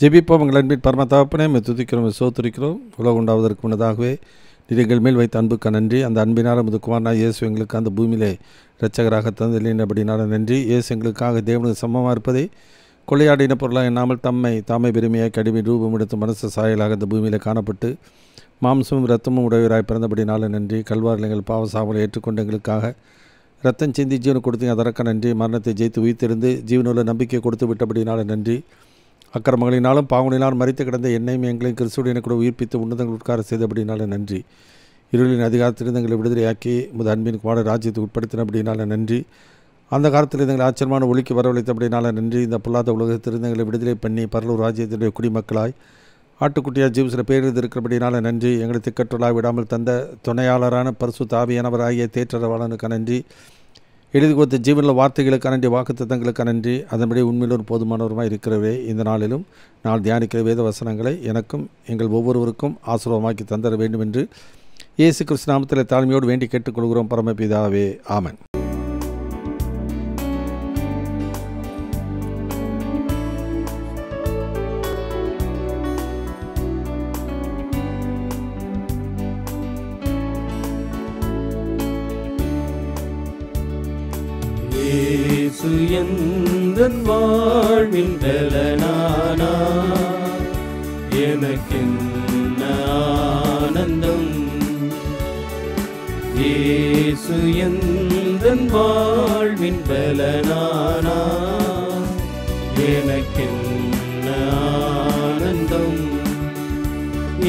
ஜெபிப்போம். எங்கள் அன்பின் பரம தகப்பனே, துதிக்கிறோம், சோத்துரிக்கிறோம். உலகம் உண்டாவதற்கு முன்னதாகவே நீர் எங்கள் மேல் வைத்த அன்புக்கு நன்றி. அந்த அன்பினால் முது குமாரனாக இயேசு எங்களுக்கு அந்த பூமியிலே இரட்சகராக தந்தில்லைன்றபடினால நன்றி. இயேசு எங்களுக்காக தேவனுக்கு சமமாக இருப்பதை கொள்ளையாடின பொருளாக எண்ணாமல் தாமை பெருமையாக கடிமை ரூபம் எடுத்து மனசு சாயலாக இந்த பூமியில் காணப்பட்டு மாம்சமும் இரத்தமும் உடையவராய் பிறந்தபடினால நன்றி. கல்வாரில் எங்கள் பாவசாமலை ஏற்றுக்கொண்டு எங்களுக்காக ரத்தம் சிந்தி ஜீவனை கொடுத்தீங்க, அதற்காக நன்றி. மரணத்தை ஜெயித்து உயிர்த்தெழுந்து ஜீவனுள்ள நம்பிக்கை கொடுத்து விட்டபடினால நன்றி. அக்கிரமங்களினாலும் பாவங்களினாலும் மறித்து கிடந்த என்னையும் எங்களையும் கிறிஸ்துவுடைய கூட உயிர்ப்பித்து உன்னதங்கள் உட்கார செய்தபடினால நன்றி. இருளின் அதிகாரத்திலிருந்து எங்களை விடுதலையாக்கி முது அன்பின் குமார ராஜ்யத்தை உட்படுத்தினபடினால நன்றி. அந்த காலத்தில் எங்களை ஆச்சரியமான ஒளிக்கு வரவழைத்தபடினால நன்றி. இந்த பொல்லாத உலகத்திலிருந்து எங்களை விடுதலை பண்ணி பரலூர் ராஜ்யத்தினுடைய குடிமக்களாய் ஆட்டுக்குட்டியாக ஜீவசில பேர் இருக்கிறபடினால நன்றி. எங்களை திக்கற்றலாக விடாமல் தந்த துணையாளரான பரிசுத்த ஆவியானவராகிய தேற்றரவாளனுக்கு நன்றி. எழுதி கொடுத்த ஜீவனில் வார்த்தைகளுக்கு நன்றி, வாக்குத்தத்தங்களுக்கு நன்றி. அதன்படி உண்மையில் ஒரு போதுமானவருமாய் இருக்கிறவரே, இந்த நாளிலும் நான் தியானிக்கிற வேத வசனங்களை எனக்கும் எங்கள் ஒவ்வொருவருக்கும் ஆசீர்வாதமாக்கி தந்தர வேண்டும் என்று இயேசு கிறிஸ்து நாமத்தில் தாழ்மையோடு வேண்டி கேட்டுக்கொள்கிறோம் பரமபிதாவே, ஆமென். இயேசு எந்தன் வாழ்வின் பலனானார், எனக்கென்ன ஆனந்தம். இயேசு எந்தன் வாழ்வின் பலனானார், எனக்கென்ன ஆனந்தம்.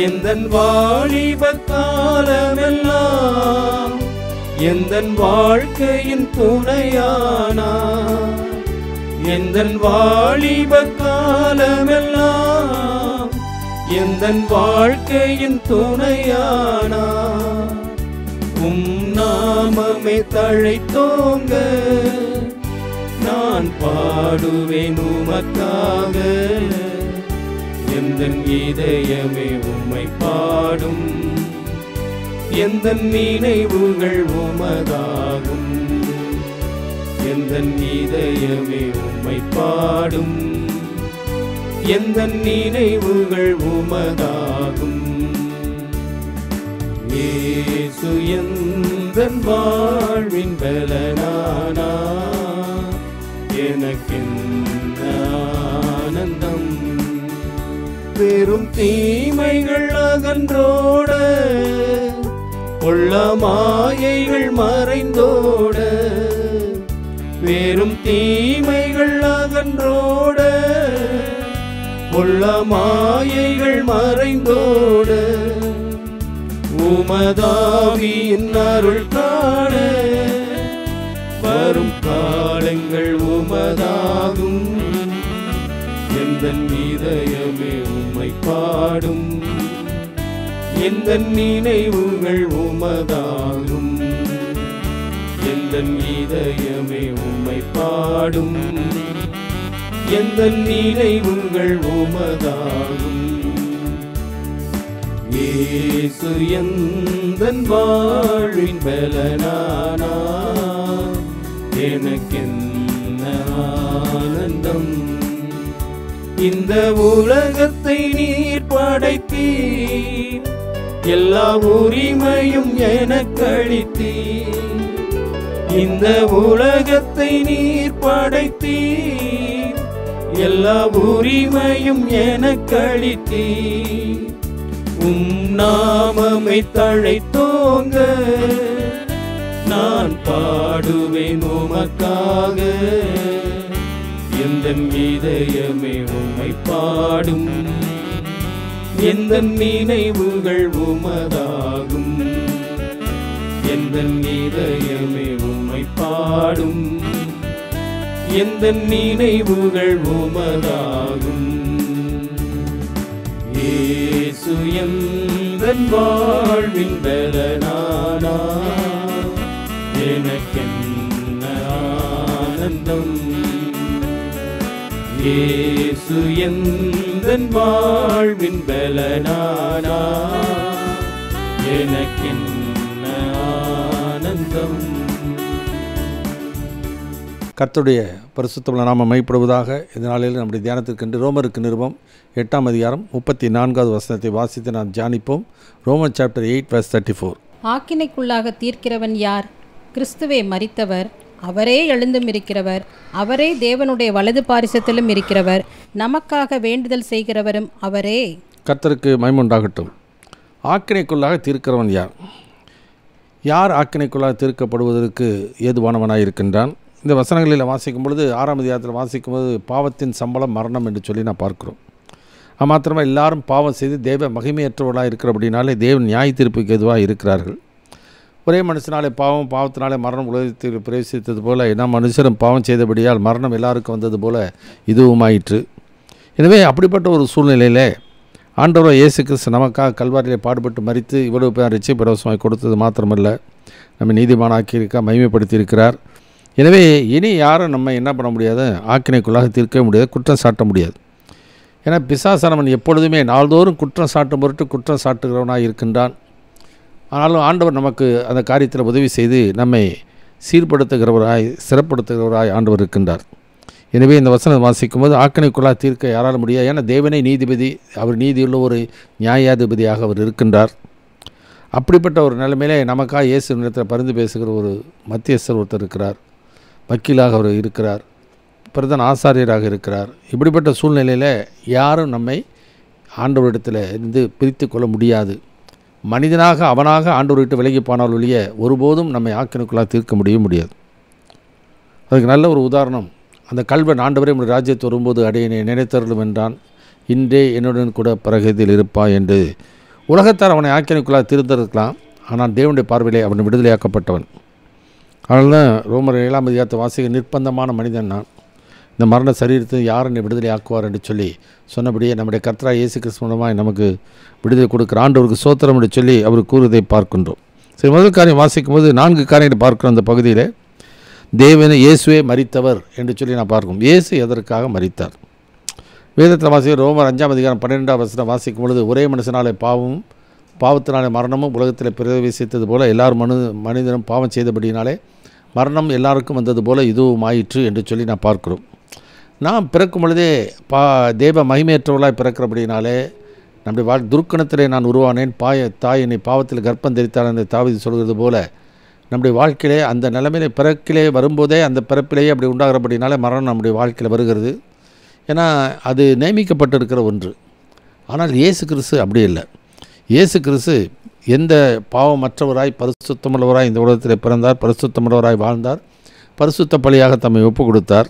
எந்தன் வாலிபக் காலமெல்லாம் எந்தன் வாழ்க்கையின் துணையானார், எந்தன் வாலிபக் காலமெல்லாம் எந்தன் வாழ்க்கையின் துணையானார். நாமமே தழைத்தோங்க நான் பாடுவேன் உமக்காக, எந்தன் இதயமே உம்மை பாடும், எந்தன் நினைவுகள் உமதாகும். எந்தன் இதயமே உம்மை பாடும், எந்தன் நினைவுகள் உமதாகும். இயேசு எந்தன் வாழ்வின் பலனானார், எனக்கென்ன ஆனந்தம். பெரும் தீமைகள் அகன்றோட, கொள்ள மாயைகள் மறைந்தோட, பெரும் தீமைகள் அகன்றோட, கொள்ள மாயைகள் மறைந்தோட, உமதாவியின் அருள் காண வரும் காலங்கள் உமதாகும். எந்தன் இதயமே உம்மை பாடும், எந்தன் நினைவுகள் உமதாகும். எந்தன் இதயமே உம்மை பாடும், எந்தன் நினைவுகள் உமதாகும். இயேசு எந்தன் வாழ்வின் பலனானார், எனக்கென்ன ஆனந்தம். இந்த உலகத்தை நீர் படைத்தீர், எல்லா உரிமையும் எனக்களித்தீர். இந்த உலகத்தை நீர் படைத்தீர், எல்லா உரிமையும் எனக்களித்தீர். நாமமை தழைத்தோங்க நான் பாடுவேன் உமக்காக, எந்தன் இதயமே உம்மை பாடும், எந்தன் நினைவுகள் உமதாகும். எந்தன் இதயமே உம்மை பாடும், எந்தன் நினைவுகள் உமதாகும். இயேசு எந்தன் வாழ்வின் பலனானார், எனக்கென்ன ஆனந்தம். இயேசு எந்தன் வாழ்வின் பலனானார், எனக்கென்ன ஆனந்தம். கர்த்தருடைய பரிசுத்தமுள்ள நாமம் மைப்படுவதாக. இந்த நாளில் நம்முடைய தியானத்திற்கென்று ரோமருக்கு நிருபம் 8ஆம் அதிகாரம் 34வது வசனத்தை வாசித்து நாம் தியானிப்போம். Roman chapter 8:34. ஆக்கினைக்குள்ளாக தீர்க்கிறவன் யார்? கிறிஸ்துவே மரித்தவர், அவரே எழுந்தும் இருக்கிறவர், அவரே தேவனுடைய வலது பாரிசத்திலும் இருக்கிறவர், நமக்காக வேண்டுதல் செய்கிறவரும் அவரே. கர்த்தருக்கு மகிமை உண்டாகட்டும். ஆக்கினைக்குள்ளாக தீர்க்கிறவன் யார்? யார் ஆக்கினைக்குள்ளாக தீர்க்கப்படுவதற்கு ஏதுவானவனாக இருக்கின்றான்? இந்த வசனங்களில் வாசிக்கும் பொழுது 6ஆம் அதிகாரத்தில் வாசிக்கும்போது பாவத்தின் சம்பளம் மரணம் என்று சொல்லி நான் பார்க்கிறோம். அது மாத்திரமா எல்லாரும் பாவம் செய்து தேவ மகிமையற்றவர்களாக இருக்கிறபடினாலே தேவன் நியாய தீர்ப்புக்கு எதுவாக இருக்கிறார்கள். ஒரே மனுஷனாலே பாவத்தினாலே மரணம் உலகத்தில் பிரவேசித்தது போல நாம் மனுஷரும் பாவம் செய்தபடியால் மரணம் எல்லாருக்கும் வந்தது போல இதுவும் ஆயிற்று. எனவே அப்படிப்பட்ட ஒரு சூழ்நிலையில் ஆண்டவர் இயேசு கிறிஸ்து நமக்காக கல்வாரியிலே பாடுபட்டு மரித்து இவ்வளவு பேர் ரட்சிப்பு இலவசமாய் கொடுத்தது மாத்திரமல்ல, நம்ம நீதிமானாக்கியிருக்கா, மகிமைப்படுத்தியிருக்கிறார். எனவே இனி யாரும் நம்ம என்ன பண்ண முடியாது, ஆக்கினைக்குள்ளாக தீர்க்க முடியாது, குற்றம் சாட்ட முடியாது. ஏன்னா பிசாசானவன் எப்பொழுதுமே நாள்தோறும் குற்றம் சாட்டும் பொருட்டு குற்றம் சாட்டுகிறவனாக இருக்கின்றான். ஆனாலும் ஆண்டவர் நமக்கு அந்த காரியத்தில் உதவி செய்து நம்மை சீர்படுத்துகிறவராய் சிறப்படுத்துகிறவராய் ஆண்டவர் இருக்கின்றார். எனவே இந்த வசனம் வாசிக்கும் போது ஆக்கினைக்குள்ளாக தீர்க்க யாரால் முடியாது. ஏன்னா தேவனே நீதிபதி, அவர் நீதியுள்ள ஒரு நியாயாதிபதியாக அவர் இருக்கின்றார். அப்படிப்பட்ட ஒரு நிலைமையிலே நமக்காக இயேசு நேரத்தில் பரிந்து பேசுகிற ஒரு மத்தியஸ்தர் ஒருத்தர் இருக்கிறார், வக்கீலாக அவர் இருக்கிறார், பிரதான ஆசாரியராக இருக்கிறார். இப்படிப்பட்ட சூழ்நிலையில் யாரும் நம்மை ஆண்டவரிடத்தில் இருந்து பிரித்து கொள்ள முடியாது. மனிதனாக அவனாக ஆண்டவர்கிட்ட விலகி போனால் ஒழிய ஒருபோதும் நம்மை ஆக்கினைக்குள்ளாக தீர்க்க முடியாது. அதுக்கு நல்ல ஒரு உதாரணம், அந்த கல்வன் ஆண்டவரே உடைய ராஜ்யத்தை வரும்போது அடையனை நினைத்தருளும் என்றான், இன்றே என்னுடன் கூட பிரகதியில் இருப்பாய் என்று. உலகத்தார் அவனை ஆக்கினைக்குள்ளாக தீர்ந்திருக்கலாம், ஆனால் தேவனுடைய பார்வையிலே அவன் விடுதலையாக்கப்பட்டவன். அதனால தான் ரோமர் 7ஆம் அதிகாரத்தை வாசிக்க, நிர்பந்தமான மனிதன் நான், இந்த மரண சரீரத்தை யார் என்னை விடுதலை ஆக்குவார் என்று சொல்லி சொன்னபடியே நம்முடைய கர்த்தராகிய இயேசு கிறிஸ்து மூலமாக நமக்கு விடுதலை கொடுக்குற ஆண்டவருக்கு சோத்திரம் என்று சொல்லி அவர் கூறுவதை பார்க்கின்றோம். சரி, முதல் காரியம் வாசிக்கும் போது 4 காரியங்களை பார்க்கிறோம். அந்த பகுதியில் தேவனை இயேசுவே மரித்தவர் என்று சொல்லி நான் பார்க்கணும். இயேசு எதற்காக மரித்தார்? வேதத்தில் வாசிக்க ரோமர் 5ஆம் அதிகாரம் 12ஆம் வசனம் வாசிக்கும் பொழுது, ஒரே மனுஷனாலே பாவத்தினாலே மரணமும் உலகத்தில் பிரவேசித்தது போல எல்லாரும் மனிதனும் பாவம் செய்தபடினாலே மரணம் எல்லாருக்கும் வந்தது போல இதுவும் ஆயிற்று என்று சொல்லி நான் பார்க்கிறோம். நாம் பிறக்கும் பொழுதே தேவ மகிமையற்றவர்களாய் பிறக்கிறபடினாலே நம்முடைய துர்க்கணத்திலே நான் உருவானேன், தாய் என்னை பாவத்தில் கர்ப்பம் தரித்தாள் என்று தாவீது சொல்கிறது போல நம்முடைய வாழ்க்கையிலே அந்த நிலைமையிலே பிறக்கிலே வரும்போதே அந்த பிறப்பிலேயே அப்படி உண்டாகிறபடினாலே மரணம் நம்முடைய வாழ்க்கையில் வருகிறது. ஏன்னா அது நியமிக்கப்பட்டிருக்கிற ஒன்று. ஆனால் இயேசு கிறிஸ்து அப்படி இல்லை. இயேசு கிறிஸ்து எந்த பாவமற்றவராய் பரிசுத்தமுள்ளவராய் இந்த உலகத்தில் பிறந்தார், பரிசுத்தமுள்ளவராய் வாழ்ந்தார், பரிசுத்த பலியாக தம்மை ஒப்பு கொடுத்தார்.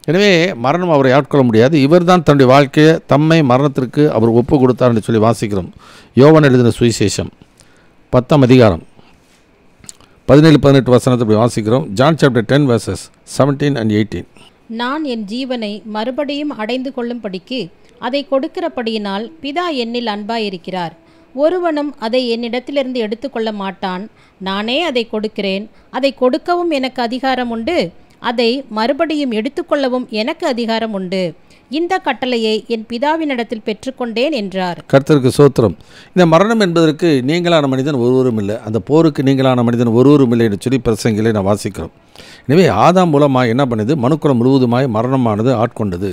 எனவே மரணம் அவரை ஆட்கொள்ள முடியாது. இவர் தான் தன்னுடைய வாழ்க்கையை தம்மை மரணத்திற்கு அவர் ஒப்பு கொடுத்தார் என்று சொல்லி வாசிக்கிறோம். யோவான் எழுதின சுவிசேஷம் 10ஆம் அதிகாரம் 17-18 வசனத்தை வாசிக்கிறோம். John chapter 10 verses 17 and 18. நான் என் ஜீவனை மறுபடியும் அடைந்து கொள்ளும்படிக்கு அதை கொடுக்கிறபடியினால் பிதா என்னில் அன்பாயிருக்கிறார். ஒருவனும் அதை என்னிடத்திலிருந்து எடுத்துக்கொள்ள மாட்டான். நானே அதை கொடுக்கிறேன். அதை கொடுக்கவும் எனக்கு அதிகாரம் உண்டு, அதை மறுபடியும் எடுத்துக்கொள்ளவும் எனக்கு அதிகாரம் உண்டு. இந்த கட்டளையை என் பிதாவினிடத்தில் பெற்றுக்கொண்டேன் என்றார். கர்த்தருக்கு சோத்திரம். இந்த மரணம் என்பதற்கு நீங்களான மனிதன் ஒருவரும் இல்லை, அந்த போருக்கு நீங்களான மனிதன் ஒருவரும் இல்லை என்று சொல்லி பிரசங்கிலே நான் வாசிக்கிறோம். எனவே ஆதாம் மூலமாக என்ன பண்ணுது, மனுக்குலம் முழுவதுமாய் மரணமானது ஆட்கொண்டது.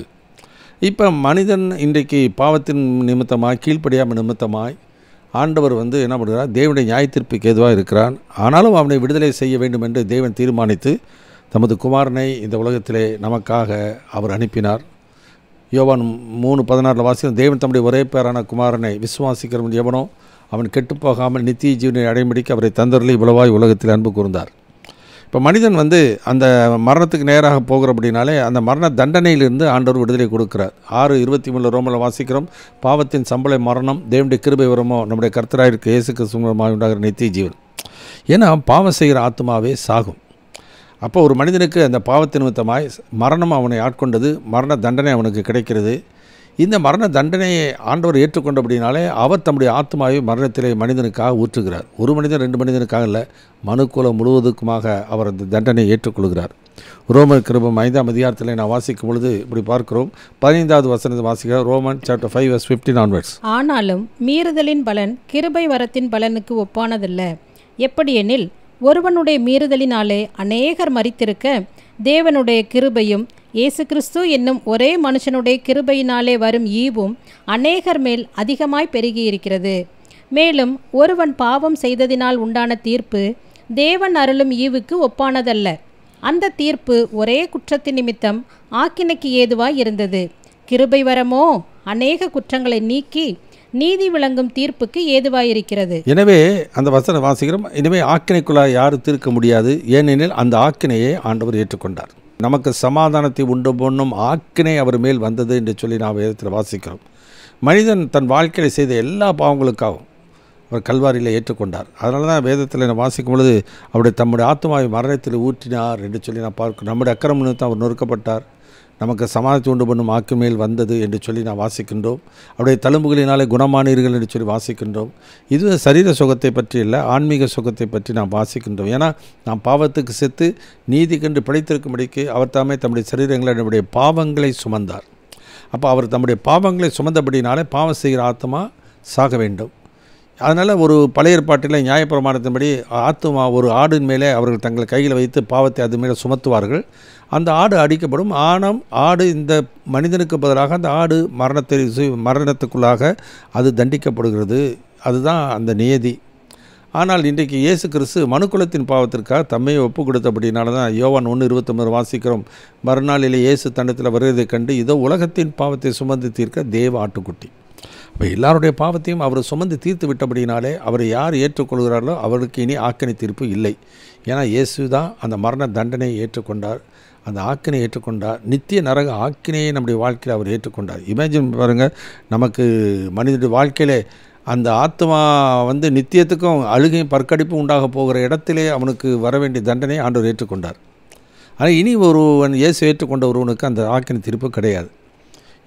இப்போ மனிதன் இன்றைக்கு பாவத்தின் நிமித்தமாய் கீழ்ப்படியாமல் நிமித்தமாய் ஆண்டவர் என்ன பண்ணுறார், தேவனுடைய நியாயத்தீர்ப்புக்கு ஏதுவாக இருக்கிறான். ஆனாலும் அவனை விடுதலை செய்ய வேண்டும் என்று தேவன் தீர்மானித்து தமது குமாரனை இந்த உலகத்திலே நமக்காக அவர் அனுப்பினார். யோவான் 3:16 வாசிக்கிறோம், தேவன் தம்முடைய ஒரே பேரான குமாரனை விசுவாசிக்கிறவன் எவனோ அவன் கெட்டுப்போகாமல் நித்திய ஜீவனை அடையும்படிக்கு அவரை தந்தருளி இவ்வளவாய் உலகத்தில் அன்பு கூர்ந்தார். இப்போ மனிதன் அந்த மரணத்துக்கு நேராக போகிறபடினாலே அந்த மரண தண்டனையிலிருந்து ஆண்டவர் விடுதலை கொடுக்கிறார். 6:23 ரோமரில் வாசிக்கிறோம், பாவத்தின் சம்பள மரணம், தேவனுடைய கிருபை வரமோ நம்முடைய கர்த்தராயிருக்க இயேசு கிறிஸ்து மூலமாக உண்டாகிற நித்திய ஜீவன். ஏன்னா பாவம் செய்கிற ஆத்மாவே சாகும். அப்போ ஒரு மனிதனுக்கு அந்த பாவத்தின் நிமித்தமாய் மரணம் அவனை ஆட்கொண்டது, மரண தண்டனை அவனுக்கு கிடைக்கிறது. இந்த மரண தண்டனையை ஆண்டவர் ஏற்றுக்கொண்டபடினாலே அவர் தம்முடைய ஆத்மாவை மரணத்திலே மனிதனுக்காக ஊற்றுகிறார். ஒரு மனிதன் 2 மனிதனுக்காக இல்லை, மனுக்குலம் முழுவதுக்குமாக அவர் அந்த தண்டனையை ஏற்றுக்கொள்கிறார். ரோமன் கிருபம் 5ஆம் அதிகாரத்தில் நான் வாசிக்கும் பொழுது இப்படி பார்க்கிறோம். 15வது வசனத்தை வாசிக்கிறோம். Roman chapter 5 verse 15 onwards. ஆனாலும் மீறுதலின் பலன் கிருபை வரத்தின் பலனுக்கு ஒப்பானதல்ல. எப்படியெனில் ஒருவனுடைய மீறுதலினாலே அநேகர் மரித்திருக்க தேவனுடைய கிருபையும் இயேசு கிறிஸ்து என்னும் ஒரே மனுஷனுடைய கிருபையினாலே வரும் ஈவும் அநேகர் மேல் அதிகமாய் பெருகியிருக்கிறது. மேலும் ஒருவன் பாவம் செய்ததினால் உண்டான தீர்ப்பு தேவன் அருளும் ஈவுக்கு ஒப்பானதல்ல. அந்த தீர்ப்பு ஒரே குற்றத்தின் நிமித்தம் ஆக்கினைக்கு ஏதுவாய் இருந்தது. கிருபை வரமோ அநேக குற்றங்களை நீக்கி நீதி விளங்கும் தீர்ப்புக்கு ஏதுவாயிருக்கிறது. எனவே அந்த வசனம் வாசிக்கிறோம். இனிமே ஆக்கினைக்குள்ளாக யாரும் தீர்க்க முடியாது, ஏனெனில் அந்த ஆக்கினையை ஆண்டவர் ஏற்றுக்கொண்டார். நமக்கு சமாதானத்தை உண்டு பண்ணும் ஆக்கினை அவர் மேல் வந்தது என்று சொல்லி நாம் வேதத்தில் வாசிக்கிறோம். மனிதன் தன் வாழ்க்கையில் செய்த எல்லா பாவங்களுக்காகவும் அவர் கல்வாரியில் ஏற்றுக்கொண்டார். அதனால தான் வேதத்தில் நான் வாசிக்கும் பொழுது அவருடைய தம்முடைய ஆத்மாவை மரணத்தில் ஊற்றினார் என்று சொல்லி நான் பார்க்கிறோம். நம்முடைய அக்கிரம நிமித்தம் அவர் நொறுக்கப்பட்டார், நமக்கு சமாதானத்தை உண்டு பண்ணும் ஆக்கு மேல் வந்தது என்று சொல்லி நான் வாசிக்கின்றோம். அவருடைய தழும்புகளினாலே குணமானீர்கள் என்று சொல்லி வாசிக்கின்றோம். இது சரீர சுகத்தை பற்றி இல்லை, ஆன்மீக சுகத்தை பற்றி நாம் வாசிக்கின்றோம். ஏன்னா நாம் பாவத்துக்கு செத்து நீதி கண்டு பிழைத்திருக்கும்படிக்கு அவர் தாமே தம்முடைய சரீரங்களை நம்முடைய பாவங்களை சுமந்தார். அப்போ அவர் தம்முடைய பாவங்களை சுமந்தபடினாலே பாவம் செய்கிற ஆத்மா சாக வேண்டும். அதனால் ஒரு பழைய ஏற்பாட்டில் நியாயப்பிரமாணத்தின்படி ஆத்துமா ஒரு ஆடின் மேலே அவர்கள் தங்கள் கையில் வைத்து பாவத்தை அது மேலே சுமத்துவார்கள். அந்த ஆடு அடிக்கப்படும். ஆனால் ஆடு இந்த மனிதனுக்கு பதிலாக அந்த ஆடு மரணத்துக்குள்ளாக அது தண்டிக்கப்படுகிறது. அதுதான் அந்த நியதி. ஆனால் இன்றைக்கு இயேசு கிறிஸ்து மனுக்குலத்தின் பாவத்திற்காக தம்மையை ஒப்பு கொடுத்தபடினால தான் யோவான் 1:29 வாசிக்கிறோம். மறுநாளிலே இயேசு தண்டத்தில் வருவதைக் கண்டு இதோ உலகத்தின் பாவத்தை சுமந்து தீர்க்க தேவ ஆட்டுக்குட்டி. இப்போ எல்லாருடைய பாவத்தையும் அவர் சுமந்து தீர்த்து விட்டபடினாலே அவரை யார் ஏற்றுக்கொள்கிறார்களோ அவருக்கு இனி ஆக்கினை தீர்ப்பு இல்லை. ஏன்னா இயேசு தான் அந்த மரண தண்டனையை ஏற்றுக்கொண்டார், அந்த ஆக்கினை ஏற்றுக்கொண்டார். நித்திய நரக ஆக்கினையை நம்முடைய வாழ்க்கையில் அவர் ஏற்றுக்கொண்டார். இமேஜின் பாருங்கள், நமக்கு மனிதனுடைய வாழ்க்கையிலே அந்த ஆத்மா நித்தியத்துக்கும் அழுகையும் பற்கடிப்பும் உண்டாக போகிற இடத்திலே அவனுக்கு வர வேண்டிய தண்டனையை ஆண்டவர் ஏற்றுக்கொண்டார். ஆனால் இனி ஒருவன் இயேசு ஏற்றுக்கொண்ட ஒருவனுக்கு அந்த ஆக்கினை தீர்ப்பு கிடையாது.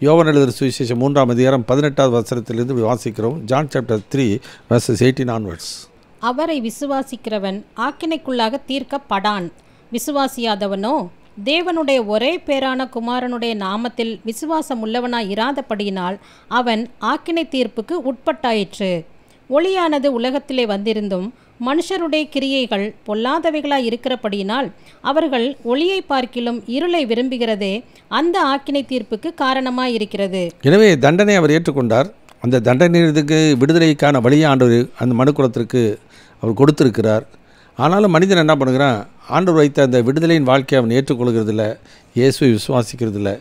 யோவான் எழுதின சுவிசேஷம் 3:18 வசனத்திலிருந்து வாசிக்கிறோம். John chapter 3 verses 18 onwards. அவரை விசுவாசிக்கிறவன் ஆக்கினைக்குள்ளாக தீர்க்கப்படான். விசுவாசியாதவனோ தேவனுடைய ஒரே பேரான குமாரனுடைய நாமத்தில் விசுவாசம் உள்ளவனாய் இராதபடியினால் அவன் ஆக்கினை தீர்ப்புக்கு உட்பட்டாயிற்று. ஒளியானது உலகத்திலே வந்திருந்தும் மனுஷருடைய கிரியைகள் பொல்லாதவைகளாய் இருக்கிறபடியினால் அவர்கள் ஒளியை பார்க்கிலும் இருளை விரும்புகிறதே அந்த ஆக்கினை தீர்ப்புக்கு காரணமாயிருக்கிறது. எனவே தண்டனை அவர் ஏற்றுக்கொண்டார். அந்த தண்டனைக்கு விடுதலைக்கான வழியை ஆண்டவர் அந்த மனுக்குலத்திற்கு அவர் கொடுத்திருக்கிறார். ஆனாலும் மனிதன் என்ன பண்ணுகிறான்? ஆண்டவர் வைத்த அந்த விடுதலையின் வாழ்க்கையை அவன் ஏற்றுக்கொள்கிறதில்ல, இயேசுவை விசுவாசிக்கிறதில்ல.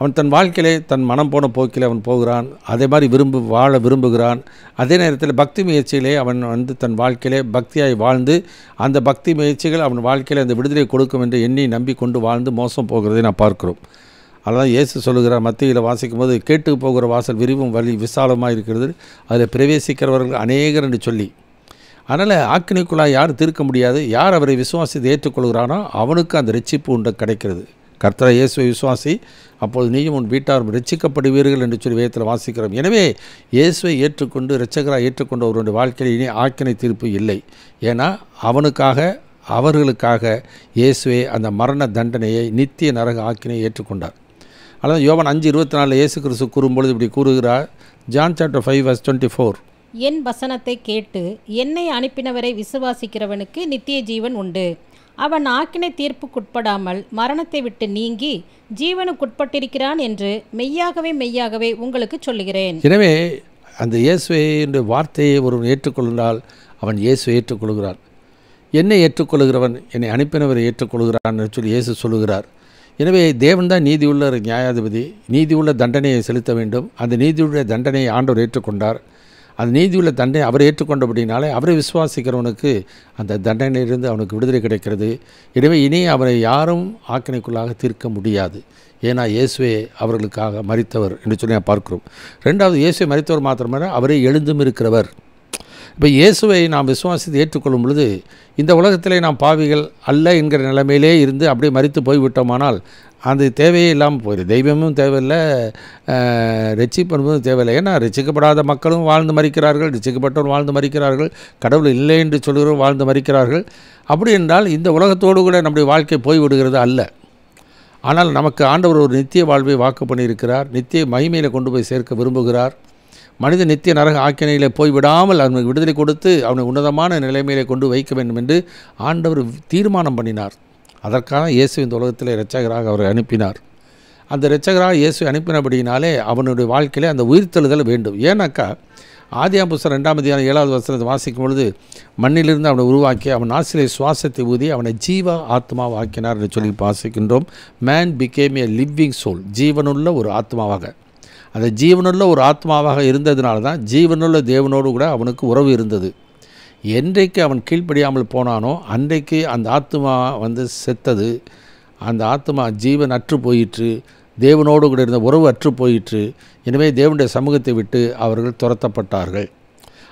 அவன் தன் வாழ்க்கையிலே தன் மனம் போன போக்கில் அவன் போகிறான். அதே மாதிரி வாழ விரும்புகிறான். அதே நேரத்தில் பக்தி முயற்சியிலே அவன் தன் வாழ்க்கையிலே பக்தியாய் வாழ்ந்து அந்த பக்தி முயற்சிகள் அவன் வாழ்க்கையில் அந்த விடுதலை கொடுக்கும் என்று எண்ணி நம்பிக்கொண்டு வாழ்ந்து மோசம் போகிறதை நான் பார்க்கிறோம். அதனால் இயேசு சொல்லுகிறார், மத்தியில் வாசிக்கும் போது கேட்டு போகிற வாசல் விரிவும் வழி விசாலமாக இருக்கிறது, அதில் பிரவேசிக்கிறவர்கள் அநேகர் என்று சொல்லி. அதனால் ஆக்கினைக்குள்ளாக யார் தீர்க்க முடியாது. யார் அவரை விசுவாசித்து ஏற்றுக்கொள்கிறானோ அவனுக்கு அந்த ரட்சிப்பு கிடைக்கிறது. கர்த்தரை இயேசுவை விசுவாசி, அப்போது நீயும் உன் வீட்டாரும் ரட்சிக்கப்படுவீர்கள் என்று சொல்லி வேதத்தில் வாசிக்கிறோம். எனவே இயேசுவை ஏற்றுக்கொண்டு இரட்சகராக ஏற்றுக்கொண்ட ஒருவருடைய வாழ்க்கையில் இனி ஆக்கினை தீர்ப்பு இல்லை. ஏன்னா அவர்களுக்காக இயேசுவை அந்த மரண தண்டனையை நித்திய நரக ஆக்கினை ஏற்றுக்கொண்டார். அதாவது யோவான் 5:24 இயேசு கிறிஸ்து கூறும்பொழுது இப்படி கூறுகிறார். John chapter 5 verse 24. என் வசனத்தை கேட்டு என்னை அனுப்பினவரை விசுவாசிக்கிறவனுக்கு நித்திய ஜீவன் உண்டு. அவன் ஆக்கினை தீர்ப்புக்குட்படாமல் மரணத்தை விட்டு நீங்கி ஜீவனுக்குட்பட்டிருக்கிறான் என்று மெய்யாகவே உங்களுக்கு சொல்லுகிறேன். எனவே அந்த இயேசுவை என்ற வார்த்தையை ஒருவன் ஏற்றுக்கொள்கிறால் அவன் இயேசுவை ஏற்றுக்கொள்கிறான். என்னை ஏற்றுக்கொள்கிறவன் என்னை அனுப்பினவரை ஏற்றுக்கொள்கிறான் என்று சொல்லி இயேசு சொல்லுகிறார். எனவே தேவன் தான் நீதியுள்ள நியாயாதிபதி, நீதியுள்ள தண்டனையை செலுத்த வேண்டும். அந்த நீதியுள்ள தண்டனையை ஆண்டவர் ஏற்றுக்கொண்டார். அந்த நீதியுள்ள தண்டனை அவரை ஏற்றுக்கொண்டபடினாலே அவரை விசுவாசிக்கிறவனுக்கு அந்த தண்டனையிலிருந்து அவனுக்கு விடுதலை கிடைக்கிறது. எனவே இனி அவரை யாரும் ஆக்கினைக்குள்ளாக தீர்க்க முடியாது. ஏன்னா இயேசுவே அவர்களுக்காக மரித்தவர் என்று சொல்லி நான் பார்க்கிறோம். ரெண்டாவது, இயேசுவை மரித்தவர் மாத்திரமல்ல, அவரை எழுந்தும் இருக்கிறவர். இப்போ இயேசுவை நாம் விசுவாசித்து ஏற்றுக்கொள்ளும் பொழுது இந்த உலகத்திலே நாம் பாவிகள் அல்ல என்கிற நிலைமையிலே இருந்து அப்படியே மரித்து போய்விட்டோமானால் அது தேவையே இல்லாமல் போயிடுது. தெய்வமும் தேவையில்லை, ரட்சிப்பதும் தேவையில்லை. ஏன்னா ரட்சிக்கப்படாத மக்களும் வாழ்ந்து மரிக்கிறார்கள், ரட்சிக்கப்பட்டவரும் வாழ்ந்து மரிக்கிறார்கள், கடவுள் இல்லை என்று சொல்கிறவரும் வாழ்ந்து மரிக்கிறார்கள். அப்படி என்றால் இந்த உலகத்தோடு கூட நம்முடைய வாழ்க்கை போய்விடுகிறது அல்ல. ஆனால் நமக்கு ஆண்டவர் ஒரு நித்திய வாழ்வை வாக்கு பண்ணியிருக்கிறார். நித்திய மகிமையில் கொண்டு போய் சேர்க்க விரும்புகிறார். மனித நித்திய நரக ஆக்கினையிலே போய்விடாமல் அவனுக்கு விடுதலை கொடுத்து அவனை உன்னதமான நிலைமையிலே கொண்டு வைக்க வேண்டும் என்று ஆண்டவர் தீர்மானம் பண்ணினார். அதற்காக இயேசு இந்த உலகத்தில் இரட்சகராக அவரை அனுப்பினார். அந்த இரட்சகராக இயேசு அனுப்பினபடினாலே அவனுடைய வாழ்க்கையிலே அந்த உயிர்த்தெழுதல் வேண்டும். ஏன்னாக்கா ஆதியாகமம் புத்தகம் 2ஆம் அதிகாரம் 7வது வசனத்தை வாசிக்கும் பொழுது மண்ணிலிருந்து அவனை உருவாக்கி அவன் நாசிலே சுவாசத்தை ஊதி அவனை ஜீவ ஆத்மாவை ஆக்கினார் என்று சொல்லி வாசிக்கின்றோம். Man became a living soul, ஜீவனுள்ள ஒரு ஆத்மாவாக. அந்த ஜீவனுள்ள ஒரு ஆத்மாவாக இருந்ததுனால தான் ஜீவனுள்ள தேவனோடு கூட அவனுக்கு உறவு இருந்தது. என்றைக்கு அவன் கீழ்ப்படியாமல் போனானோ அன்றைக்கு அந்த ஆத்மா செத்தது. அந்த ஆத்மா ஜீவன் அற்று போயிற்று, தேவனோடு கூட இருந்த உறவு அற்று போயிற்று. எனவே தேவனுடைய சமூகத்தை விட்டு அவர்கள் துரத்தப்பட்டார்கள்.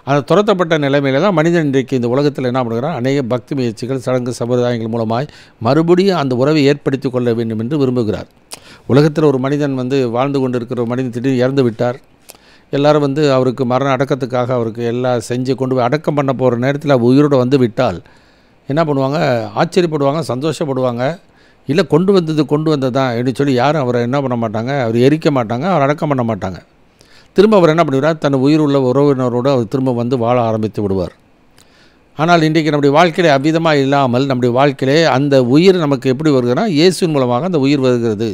அந்த துரத்தப்பட்ட நிலைமையில தான் மனிதன் இன்றைக்கு இந்த உலகத்தில் என்ன பண்ணுகிறான், அநேக பக்தி முயற்சிகள், சடங்கு சம்பிரதாயங்கள் மூலமாய் மறுபடியும் அந்த உறவை ஏற்படுத்தி கொள்ள வேண்டும் என்று விரும்புகிறார். உலகத்தில் ஒரு மனிதன் வாழ்ந்து கொண்டு இருக்கிற ஒரு மனிதன் திடீர்னு இறந்து விட்டார். எல்லோரும் அவருக்கு மரண அடக்கத்துக்காக அவருக்கு எல்லாம் செஞ்சு கொண்டு போய் அடக்கம் பண்ண போகிற நேரத்தில் உயிரோடு வந்து விட்டால் என்ன பண்ணுவாங்க, ஆச்சரியப்படுவாங்க, சந்தோஷப்படுவாங்க. இல்லை கொண்டு வந்ததான் அப்படின்னு சொல்லி யாரும் அவரை என்ன பண்ண மாட்டாங்க, அவர் எரிக்க மாட்டாங்க, அவர் அடக்கம் பண்ண மாட்டாங்க. திரும்ப அவர் என்ன பண்ணுவார், தன் உயிர் உள்ள உறவினரோடு அவர் திரும்ப வாழ ஆரம்பித்து விடுவார். ஆனால் இன்றைக்கு நம்முடைய வாழ்க்கையிலே அவ்விதமாக இல்லாமல் நம்முடைய வாழ்க்கையிலே அந்த உயிர் நமக்கு எப்படி வருகிறதுனா இயேசுவின் மூலமாக அந்த உயிர் வருகிறது.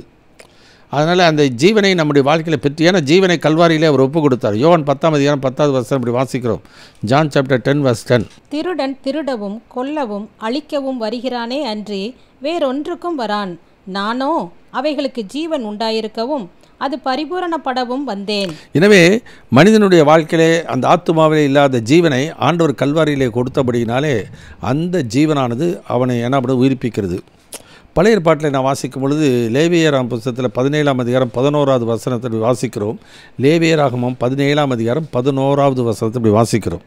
அதனால் அந்த ஜீவனை நம்முடைய வாழ்க்கையில் பெற்று, ஏன்னா ஜீவனை கல்வாரியிலே அவர் ஒப்பு கொடுத்தார். யோவான் 10ஆம் அதிகாரம் 10வது வசனம் இப்படி வாசிக்கிறோம். John chapter 10:10. திருடன் திருடவும் கொல்லவும் அழிக்கவும் வருகிறானே அன்றி வேறொன்றுக்கும் வரான். நானோ அவைகளுக்கு ஜீவன் உண்டாயிருக்கவும் அது பரிபூரணப்படவும் வந்தேன். எனவே மனிதனுடைய வாழ்க்கையிலே அந்த ஆத்துமாவிலே இல்லாத ஜீவனை ஆண்டவர் கல்வாரியிலே கொடுத்தபடியினாலே அந்த ஜீவனானது அவனை என்ன பண்ண உயிர்ப்பிக்கிறது. பழைய ஏற்பாட்டில் நான் வாசிக்கும் பொழுது லேவியராகமம் புத்தகத்தில் 17ஆம் அதிகாரம் 11வது வசனத்தை வாசிக்கிறோம். லேவியராகமம் 17ஆம் அதிகாரம் 11வது வசனத்தை இப்படி வாசிக்கிறோம்.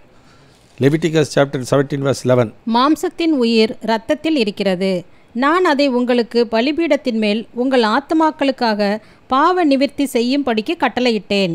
Leviticus chapter 17:11. மாம்சத்தின் உயிர் இரத்தத்தில் இருக்கிறது. நான் அதை உங்களுக்கு பலிபீடத்தின் மேல் உங்கள் ஆத்மாக்களுக்காக பாவ நிவிர்த்தி செய்யும்படிக்கு கட்டளையிட்டேன்.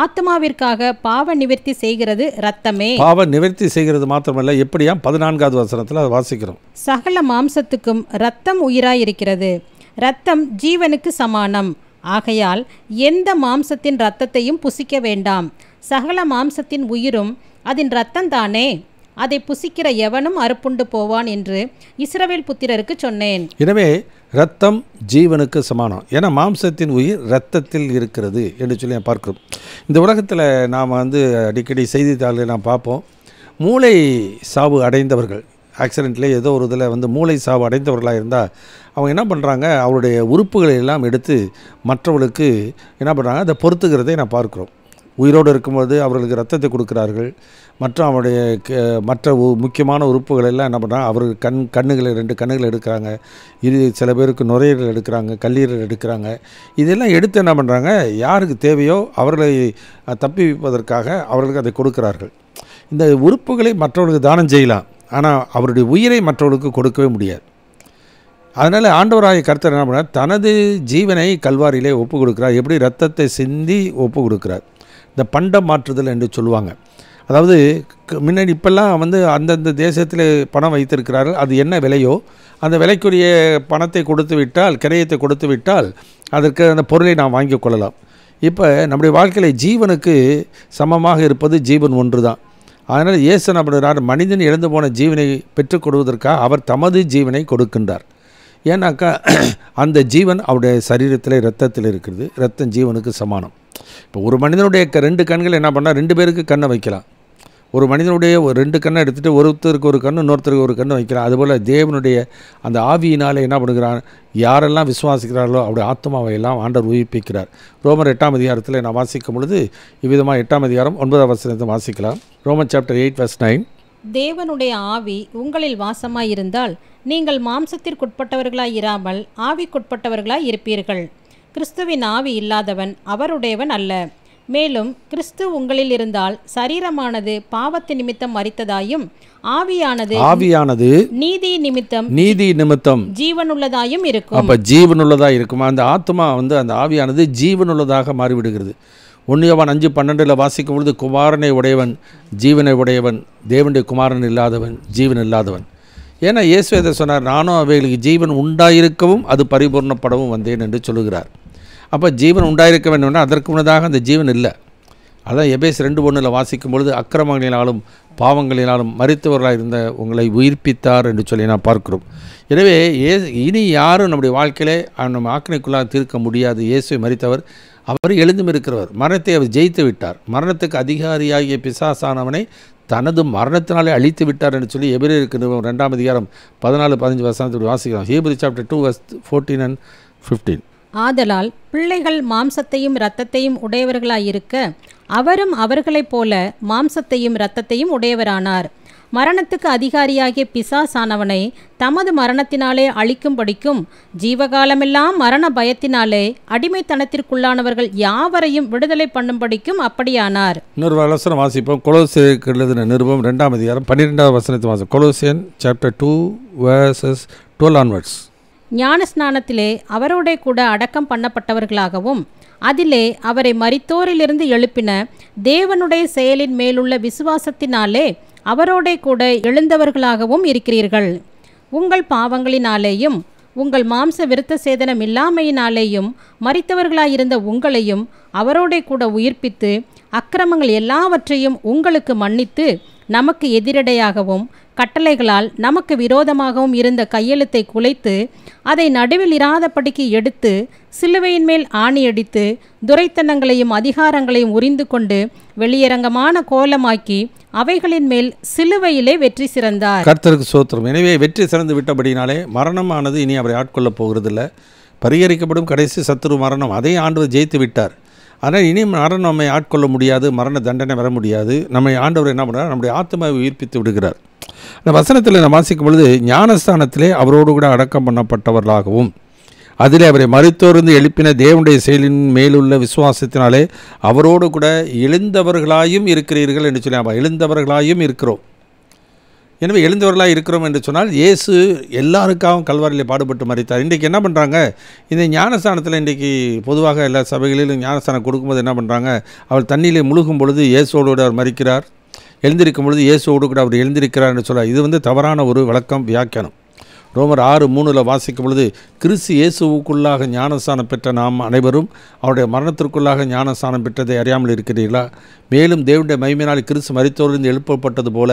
ஆத்மாவிற்காக பாவ நிவிர்த்தி செய்கிறது இரத்தமே. பாவ நிவிர்த்தி செய்கிறது மாத்திரமல்ல, எப்படியா 14வது வசனத்தில் அதை வாசிக்கிறோம். சகல மாம்சத்துக்கும் இரத்தம் உயிராயிருக்கிறது. இரத்தம் ஜீவனுக்கு சமானம். ஆகையால் எந்த மாம்சத்தின் இரத்தத்தையும் புசிக்க வேண்டாம். சகல மாம்சத்தின் உயிரும் அதன் இரத்தந்தானே. அதை புசிக்கிற எவனும் அறுப்புண்டு போவான் என்று இஸ்ரவேல் புத்திரருக்கு சொன்னேன். எனவே இரத்தம் ஜீவனுக்கு சமானம். ஏன்னா மாம்சத்தின் உயிர் இரத்தத்தில் இருக்கிறது என்று சொல்லி பார்க்கிறோம். இந்த உலகத்தில் நாம் அடிக்கடி செய்தித்தாளில் நாம் பார்ப்போம், மூளை சாவு அடைந்தவர்கள், ஆக்சிடெண்ட்லேயே ஏதோ ஒரு இதில் மூளை சாவு அடைந்தவர்களாக இருந்தால் அவங்க என்ன பண்ணுறாங்க, அவருடைய உறுப்புகளை எல்லாம் எடுத்து மற்றவர்களுக்கு என்ன பண்ணுறாங்க, அதை பொறுத்துக்கிறதை நான் பார்க்குறோம். உயிரோடு இருக்கும்போது அவர்களுக்கு இரத்தத்தை கொடுக்குறார்கள். மற்றும் அவருடைய மற்ற முக்கியமான உறுப்புகள் எல்லாம் என்ன பண்ணுறாங்க, அவருக்கு கண்ணுகளை 2 கண்ணுகளை எடுக்கிறாங்க. இது சில பேருக்கு நுரையீரல் எடுக்கிறாங்க, கல்லீரல் எடுக்கிறாங்க. இதெல்லாம் எடுத்து என்ன பண்ணுறாங்க, யாருக்கு தேவையோ அவர்களை தப்பி வைப்பதற்காக அவர்களுக்கு அதை கொடுக்கிறார்கள். இந்த உறுப்புகளை மற்றவர்களுக்கு தானம் செய்யலாம், ஆனால் அவருடைய உயிரை மற்றவர்களுக்கு கொடுக்கவே முடியாது. அதனால் ஆண்டவராகிய கர்த்தர் என்ன பண்ணார், தனது ஜீவனை கல்வாரியிலே ஒப்பு கொடுக்குறார். எப்படி இரத்தத்தை சிந்தி ஒப்பு கொடுக்குறார். இந்த பண்டம் மாற்றுதல் என்று சொல்லுவாங்க. அதாவது முன்னாடி இப்போல்லாம் அந்தந்த தேசத்தில் பணம் வைத்திருக்கிறார்கள், அது என்ன விலையோ அந்த விலைக்குரிய பணத்தை கொடுத்து விட்டால், கிரயத்தை கொடுத்து விட்டால் அதற்கு அந்த பொருளை நாம் வாங்கி கொள்ளலாம். இப்போ நம்முடைய வாழ்க்கையில் ஜீவனுக்கு சமமாக இருப்பது ஜீவன் ஒன்று தான். அதனால் இயேசு என்ன பண்ணுறார், மனிதன் இழந்து போன ஜீவனை பெற்றுக் கொடுவதற்காக அவர் தமது ஜீவனை கொடுக்கின்றார். ஏன்னாக்கா அந்த ஜீவன் அவருடைய சரீரத்தில் இரத்தத்தில் இருக்கிறது. இரத்தம் ஜீவனுக்கு சமானம். இப்போ ஒரு மனிதனுடைய 2 கண்கள் என்ன பண்ணால் 2 பேருக்கு கண்ணை வைக்கலாம். ஒரு மனிதனுடைய 2 கண்ணை எடுத்துகிட்டு ஒருத்தருக்கு ஒரு கண்ணு இன்னொருத்தருக்கு ஒரு கண்ணு வைக்கலாம். அதுபோல் தேவனுடைய அந்த ஆவியினால் என்ன பண்ணுகிறான், யாரெல்லாம் விசுவாசிக்கிறார்களோ அவருடைய ஆத்மாவை எல்லாம் ஆண்டவர் உயிர்ப்பிக்கிறார். ரோமர் 8ஆம் அதிகாரத்தில் நான் வாசிக்கும் பொழுது இவ்விதமாக 8ஆம் அதிகாரம் 9ஆம் வசனத்தை வாசிக்கலாம். Roman chapter 8:9. தேவனுடைய ஆவி உங்களில் வாசமாயிருந்தால் நீங்கள் மாம்சத்திற்குட்பட்டவர்களாய் இராமல் ஆவிக்குட்பட்டவர்களாய் இருப்பீர்கள். கிறிஸ்துவின் ஆவி இல்லாதவன் அவருடையவன் அல்ல. மேலும் கிறிஸ்து உங்களில் இருந்தால் சரீரமானது பாவத்து நிமித்தம் மரித்ததாயும் ஆவியானது நீதி நிமித்தம் ஜீவனுள்ளதாயும் இருக்கும். அப்ப ஜீவனுள்ளதா இருக்கும். அந்த ஆத்மா அந்த ஆவியானது ஜீவனுள்ளதாக மாறிவிடுகிறது. 1 யோவான் 5:12 வாசிக்கும் பொழுது, குமாரனை உடையவன் ஜீவனை உடையவன், தேவனுடைய குமாரன் இல்லாதவன் ஜீவன் இல்லாதவன். ஏன்னா இயேசு இதை சொன்னார், நானும் அவைகளுக்கு ஜீவன் உண்டாயிருக்கவும் அது பரிபூர்ணப்படவும் வந்தேன் என்று சொல்லுகிறார். அப்போ ஜீவன் உண்டாயிருக்க வேண்டும்னா அதற்கு முன்னதாக அந்த ஜீவன் இல்லை. அதான் எபேஸ் 2:1 வாசிக்கும் பொழுது அக்கிரமங்களினாலும் பாவங்களினாலும் மரித்தவர்களாக இருந்த உங்களை உயிர்ப்பித்தார் என்று சொல்லி நான் பார்க்கிறோம். எனவே இனி யாரும் நம்முடைய வாழ்க்கையிலே நம்ம ஆக்கினைக்குள்ளாக தீர்க்க முடியாது. இயேசுவை மரித்தவர், அவர் எழுந்தும் இருக்கிறவர், மரணத்தை அவர் ஜெயித்து விட்டார். மரணத்துக்கு அதிகாரியாகிய பிசாசானவனை தனது மரணத்தினாலே அழித்து விட்டார் என்று சொல்லி எபிரேயருக்கு 2ஆம் அதிகாரம் 14-15 வாசிக்கிறோம். Hebrew chapter 2:14 and 15. ஆதலால் பிள்ளைகள் மாம்சத்தையும் இரத்தத்தையும் உடையவர்களாயிருக்க அவரும் அவர்களைப் போல மாம்சத்தையும் இரத்தத்தையும் உடையவரானார். மரணத்துக்கு அதிகாரியாகிய பிசாசானவனை தமது மரணத்தினாலே அழிக்கும்படிக்கும் ஜீவகாலமெல்லாம் மரண பயத்தினாலே அடிமைத்தனத்திற்குள்ளானவர்கள் யாவரையும் விடுதலை பண்ணும்படிக்கும் அப்படியானார். இன்னொரு வசனம் வாசிப்போம். கொலோசியருக்கு எழுதின நிருபம் 2ஆம் அதிகாரம் 12வது வசனத்தை வாசிப்போம். Colossian chapter 2:12 onwards. ஞானஸ்நானத்திலே அவரோடே கூட அடக்கம் பண்ணப்பட்டவர்களாகவும் அதிலே அவரை மரித்தோரிலிருந்து எழுப்பின தேவனுடைய செயலின் மேலுள்ள விசுவாசத்தினாலே அவரோடே கூட எழுந்தவர்களாகவும் இருக்கிறீர்கள். உங்கள் பாவங்களினாலேயும் உங்கள் மாம்ச விருத்த சேதனம் இல்லாமையினாலேயும் மரித்தவர்களாயிருந்த உங்களையும் அவரோடே கூட உயிர்ப்பித்து அக்கிரமங்கள் எல்லாவற்றையும் உங்களுக்கு மன்னித்து நமக்கு எதிரடையாகவும் கட்டளைகளால் நமக்கு விரோதமாகவும் இருந்த கையெழுத்தை குலைத்து அதை நடுவில் இராதபடிக்கு எடுத்து சிலுவையின் மேல் ஆணியடித்து துரைத்தனங்களையும் அதிகாரங்களையும் உரிந்து கொண்டு வெளியரங்கமான கோலமாக்கி அவைகளின் மேல் சிலுவையிலே வெற்றி சிறந்தார். கர்த்தருக்கு ஸ்தோத்திரம். எனவே வெற்றி சிறந்து விட்டபடினாலே மரணமானது இனி அவரை ஆட்கொள்ளப் போகிறதில்லை. பரிகரிக்கப்படும் கடைசி சத்துரு மரணம், அதை ஆண்டவர் ஜெயித்து விட்டார். ஆனால் இனி மரணம் நம்மை ஆட்கொள்ள முடியாது, மரண தண்டனை வர முடியாது. நம்மை ஆண்டவர் என்ன பண்ணுறார்? நம்முடைய ஆத்மாவை உயிர்ப்பித்து விடுகிறார். அந்த வசனத்தில் நான் வாசிக்கும் பொழுது ஞானஸ்தானத்திலே அவரோடு கூட அடக்கம் பண்ணப்பட்டவர்களாகவும் அதிலே அவரை மரித்தோர்ந்து எழுப்பின தேவனுடைய செயலின் மேலுள்ள விசுவாசத்தினாலே அவரோடு கூட எழுந்தவர்களாயும் இருக்கிறீர்கள் என்று சொல்லி எழுந்தவர்களாயும் இருக்கிறோம். எனவே எழுந்தவர்களாக இருக்கிறோம் என்று சொன்னால் இயேசு எல்லாருக்காகவும் கல்வாரியில் பாடுபட்டு மரித்தார். இன்றைக்கு என்ன பண்ணுறாங்க? இந்த ஞானஸ்தானத்தில் இன்றைக்கி பொதுவாக எல்லா சபைகளிலும் ஞானஸ்தானம் கொடுக்கும்போது என்ன பண்ணுறாங்க? அவள் தண்ணியிலே முழுகும் பொழுது இயேசுவோடு கூட அவர் மரிக்கிறார், எழுந்திருக்கும் பொழுது இயேசுவோடு கூட அவர் எழுந்திருக்கிறார் என்று சொல்கிறார். இது தவறான ஒரு விளக்கம், வியாக்கியானம். ரோமர் 6:3 வாசிக்கும் பொழுது கிறிஸ்து இயேசுவுக்குள்ளாக ஞானஸ்தானம் பெற்ற நாம் அனைவரும் அவருடைய மரணத்திற்குள்ளாக ஞானஸ்தானம் பெற்றதை அறியாமல் இருக்கிறீர்களா? மேலும் தேவனுடைய மகிமையினால் கிறிஸ்து மரித்தோரிலிருந்து எழுப்பப்பட்டது போல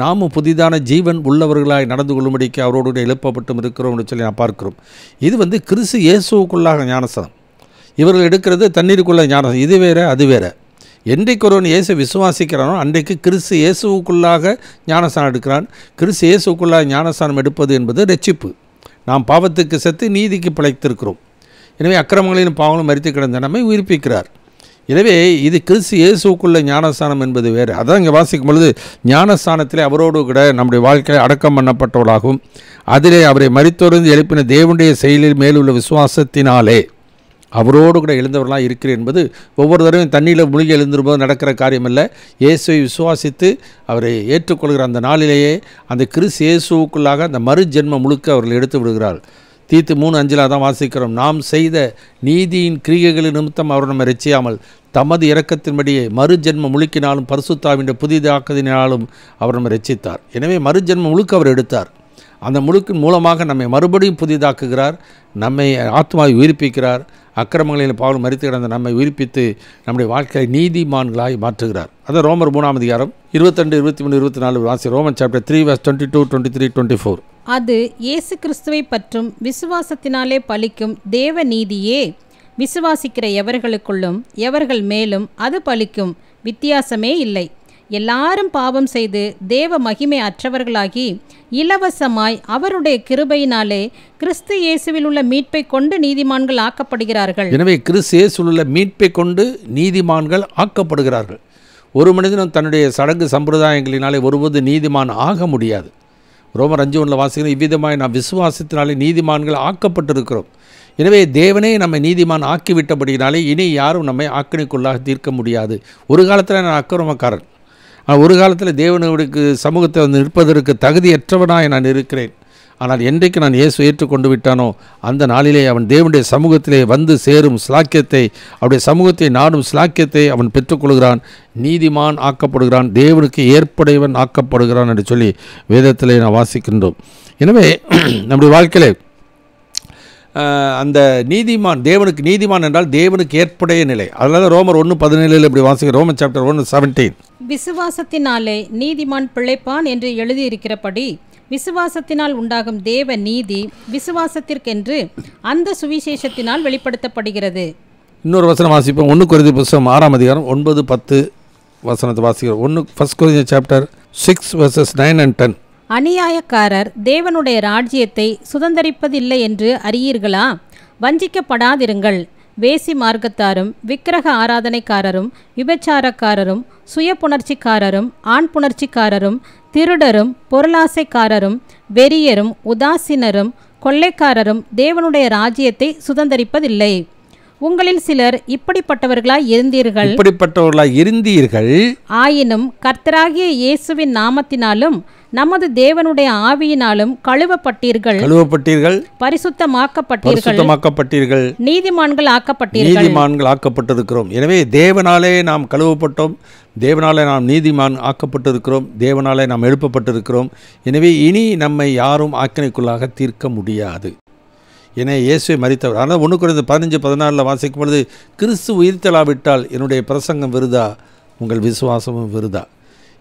நாமும் புதிதான ஜீவன் உள்ளவர்களாய் நடந்து கொள்ளும்படிக்கு அவரோடு கூட எழுப்பப்பட்டும் இருக்கிறோம் என்று சொல்லி நான் பார்க்கிறோம். இது கிறிஸ்து இயேசுவுக்குள்ளாக ஞானஸ்தானம். இவர்கள் எடுக்கிறது தண்ணீருக்குள்ள ஞானஸ்தானம். இது வேறு, அது வேறு. என்றைக்கு ஒருவன் இயேசு விசுவாசிக்கிறானோ அன்றைக்கு கிறிஸ்து இயேசுவுக்குள்ளாக ஞானஸ்தானம் எடுக்கிறான். கிறிஸ்து இயேசுக்குள்ளாக ஞானஸ்தானம் எடுப்பது என்பது இரட்சிப்பு. நாம் பாவத்துக்கு செத்து நீதிக்கு பிழைத்திருக்கிறோம். எனவே அக்கிரமங்களிலும் பாவங்களும் மரித்து கிடந்த நம்மை உயிர்ப்பிக்கிறார். எனவே இது கிறிஸ்து இயேசுக்குள்ள ஞானஸ்தானம் என்பது வேறு. அதான் இங்கே வாசிக்கும் பொழுது ஞானஸ்தானத்திலே அவரோடு கூட நம்முடைய வாழ்க்கையை அடக்கம் பண்ணப்பட்டவர்களாகவும் அதிலே அவரை மரித்தோரிலிருந்து எழுப்பின தேவனுடைய செயலில் மேலுள்ள விசுவாசத்தினாலே அவரோடு கூட எழுந்தவர்களாக இருக்கிறேன் என்பது ஒவ்வொரு தடவையும் தண்ணியில் மூழ்கி எழுந்திருப்போது நடக்கிற காரியமல்ல. இயேசுவை விசுவாசித்து அவரை ஏற்றுக்கொள்கிற அந்த நாளிலேயே அந்த கிறிஸ்து இயேசுவுக்குள்ளாக அந்த மறு ஜென்மம் முழுக்க அவர்கள் எடுத்து விடுகிறார்கள். தீத்து 3:5 தான் வாசிக்கிறோம். நாம் செய்த நீதியின் கிரியைகளின் நிமித்தம் அவர் நம்மை ரட்சியாமல் தமது இரக்கத்தின்படியே மறு ஜென்ம முழுக்கினாலும் பரிசுத்தாவின் புதிதாக்குதினாலும் அவர் நம்மை ரட்சித்தார். எனவே மறு ஜென்ம முழுக்க அவர் எடுத்தார். அந்த முழுக்கின் மூலமாக நம்மை மறுபடியும் புதிதாக்குகிறார், நம்மை ஆத்மாவை உயிர்ப்பிக்கிறார், அக்கிரமங்களில் பாவம் மரித்து கிடந்த நம்மை உயிர்ப்பித்து நம்முடைய வாழ்க்கையை நீதிமான்களாய் மாற்றுகிறார். அது ரோமர் 3ஆம் அதிகாரம் 22, 23, 24 வாசி. Roman chapter 3:22, 23, 24. அது இயேசு கிறிஸ்துவை பற்றும் விசுவாசத்தினாலே பலிக்கும் தேவ நீதியே. விசுவாசிக்கிற எவர்களுக்குள்ளும் எவர்கள் மேலும் அது பலிக்கும், வித்தியாசமே இல்லை. எல்லாரும் பாவம் செய்து தேவ மகிமை அற்றவர்களாகி இலவசமாய் அவருடைய கிருபையினாலே கிறிஸ்து இயேசுவில் உள்ள மீட்பை கொண்டு நீதிமான்கள் ஆக்கப்படுகிறார்கள். எனவே கிறிஸ்து இயேசுவில் உள்ள மீட்பை கொண்டு நீதிமான்கள் ஆக்கப்படுகிறார்கள். ஒரு மனிதனும் தன்னுடைய சடங்கு சம்பிரதாயங்களினாலே ஒருபோது நீதிமான் ஆக முடியாது. ரோமர் 5:1 வாசிக்கிறோம், இவ்விதமாய் நாம் விசுவாசத்தினாலே நீதிமான்கள் ஆக்கப்பட்டிருக்கிறோம். எனவே தேவனே நம்மை நீதிமான் ஆக்கிவிட்டபடினாலே இனி யாரும் நம்மை ஆக்கினைக்குள்ளாக தீர்க்க முடியாது. ஒரு காலத்தில் நான் அக்கிரமக்காரன், ஒரு காலத்தில் தேவனுடைய சமூகத்தை நிற்பதற்கு தகுதியற்றவனாய் நான் இருக்கிறேன். ஆனால் என்றைக்கு நான் இயேசு ஏற்றுக்கொண்டு விட்டானோ அந்த நாளிலே அவன் தேவனுடைய சமூகத்திலே வந்து சேரும் ஸ்லாக்கியத்தை, அவருடைய சமூகத்தை நாடும் ஸ்லாக்கியத்தை அவன் பெற்றுக்கொள்கிறான், நீதிமான் ஆக்கப்படுகிறான், தேவனுக்கு ஏற்புடையவன் ஆக்கப்படுகிறான் என்று சொல்லி வேதத்திலே நான் வாசிக்கின்றோம். எனவே நம்முடைய வாழ்க்கையிலே அந்த நீதிமான் தேவனுக்கு நீதிமான் என்றால் தேவனுக்கு ஏற்புடைய நிலை. அதனால ரோமர் 1:17 இப்படி வாசிக்கிறோம். Roman chapter 1:17. விசுவாசத்தினாலே நீதிமான் பிழைப்பான் என்று எழுதியிருக்கிறபடி விசுவாசத்தினால் உண்டாகும் தேவ நீதி விசுவாசத்திற்கென்று அந்த சுவிசேஷத்தினால் வெளிப்படுத்தப்படுகிறது. இன்னொரு வசனம் வாசிப்போம். 1 கொரிந்தியர் புத்தகம் 6ஆம் அதிகாரம் 9-10 வசனத்தை வாசிக்கிறோம். 1 கொரிந்தியர் சாப்டர் 6 verses 9 and 10. அநியாயக்காரர் தேவனுடைய ராஜ்யத்தை சுதந்தரிப்பதில்லை என்று அறியீர்களா? வஞ்சிக்கப்படாதிருங்கள். வேசி மார்க்கத்தாரும் விக்கிரக ஆராதனைக்காரரும் விபச்சாரக்காரரும் சுய புணர்ச்சிக்காரரும் ஆண் புணர்ச்சிக்காரரும் திருடரும் பொருளாசைக்காரரும் வெறியரும் உதாசீனரும் கொள்ளைக்காரரும் தேவனுடைய ராஜ்யத்தை சுதந்தரிப்பதில்லை. உங்களில் சிலர் இப்படிப்பட்டவர்களாய் இருந்தீர்கள். ஆயினும் கர்த்தராகிய இயேசுவின் நாமத்தினாலும் நமது தேவனுடைய ஆவியினாலும் கழுவப்பட்டீர்கள், பரிசுத்தமாக்கப்பட்டீர்கள், நீதிமான்கள் ஆக்கப்பட்டிருக்கிறோம். எனவே தேவனாலே நாம் கழுவப்பட்டோம், தேவனாலே நாம் நீதிமான் ஆக்கப்பட்டிருக்கிறோம், தேவனாலே நாம் எழுப்பப்பட்டிருக்கிறோம். எனவே இனி நம்மை யாரும் ஆக்கினைக்குள்ளாக தீர்க்க முடியாது. என இயேசுவை மரித்தவர். ஆனால் 1 கொரிந்தியர் 15:14 வாசிக்கும் பொழுது கிறிஸ்து உயிர்த்தெழாவிட்டால் என்னுடைய பிரசங்கம் விருதா, உங்கள் விசுவாசமும் விருதா.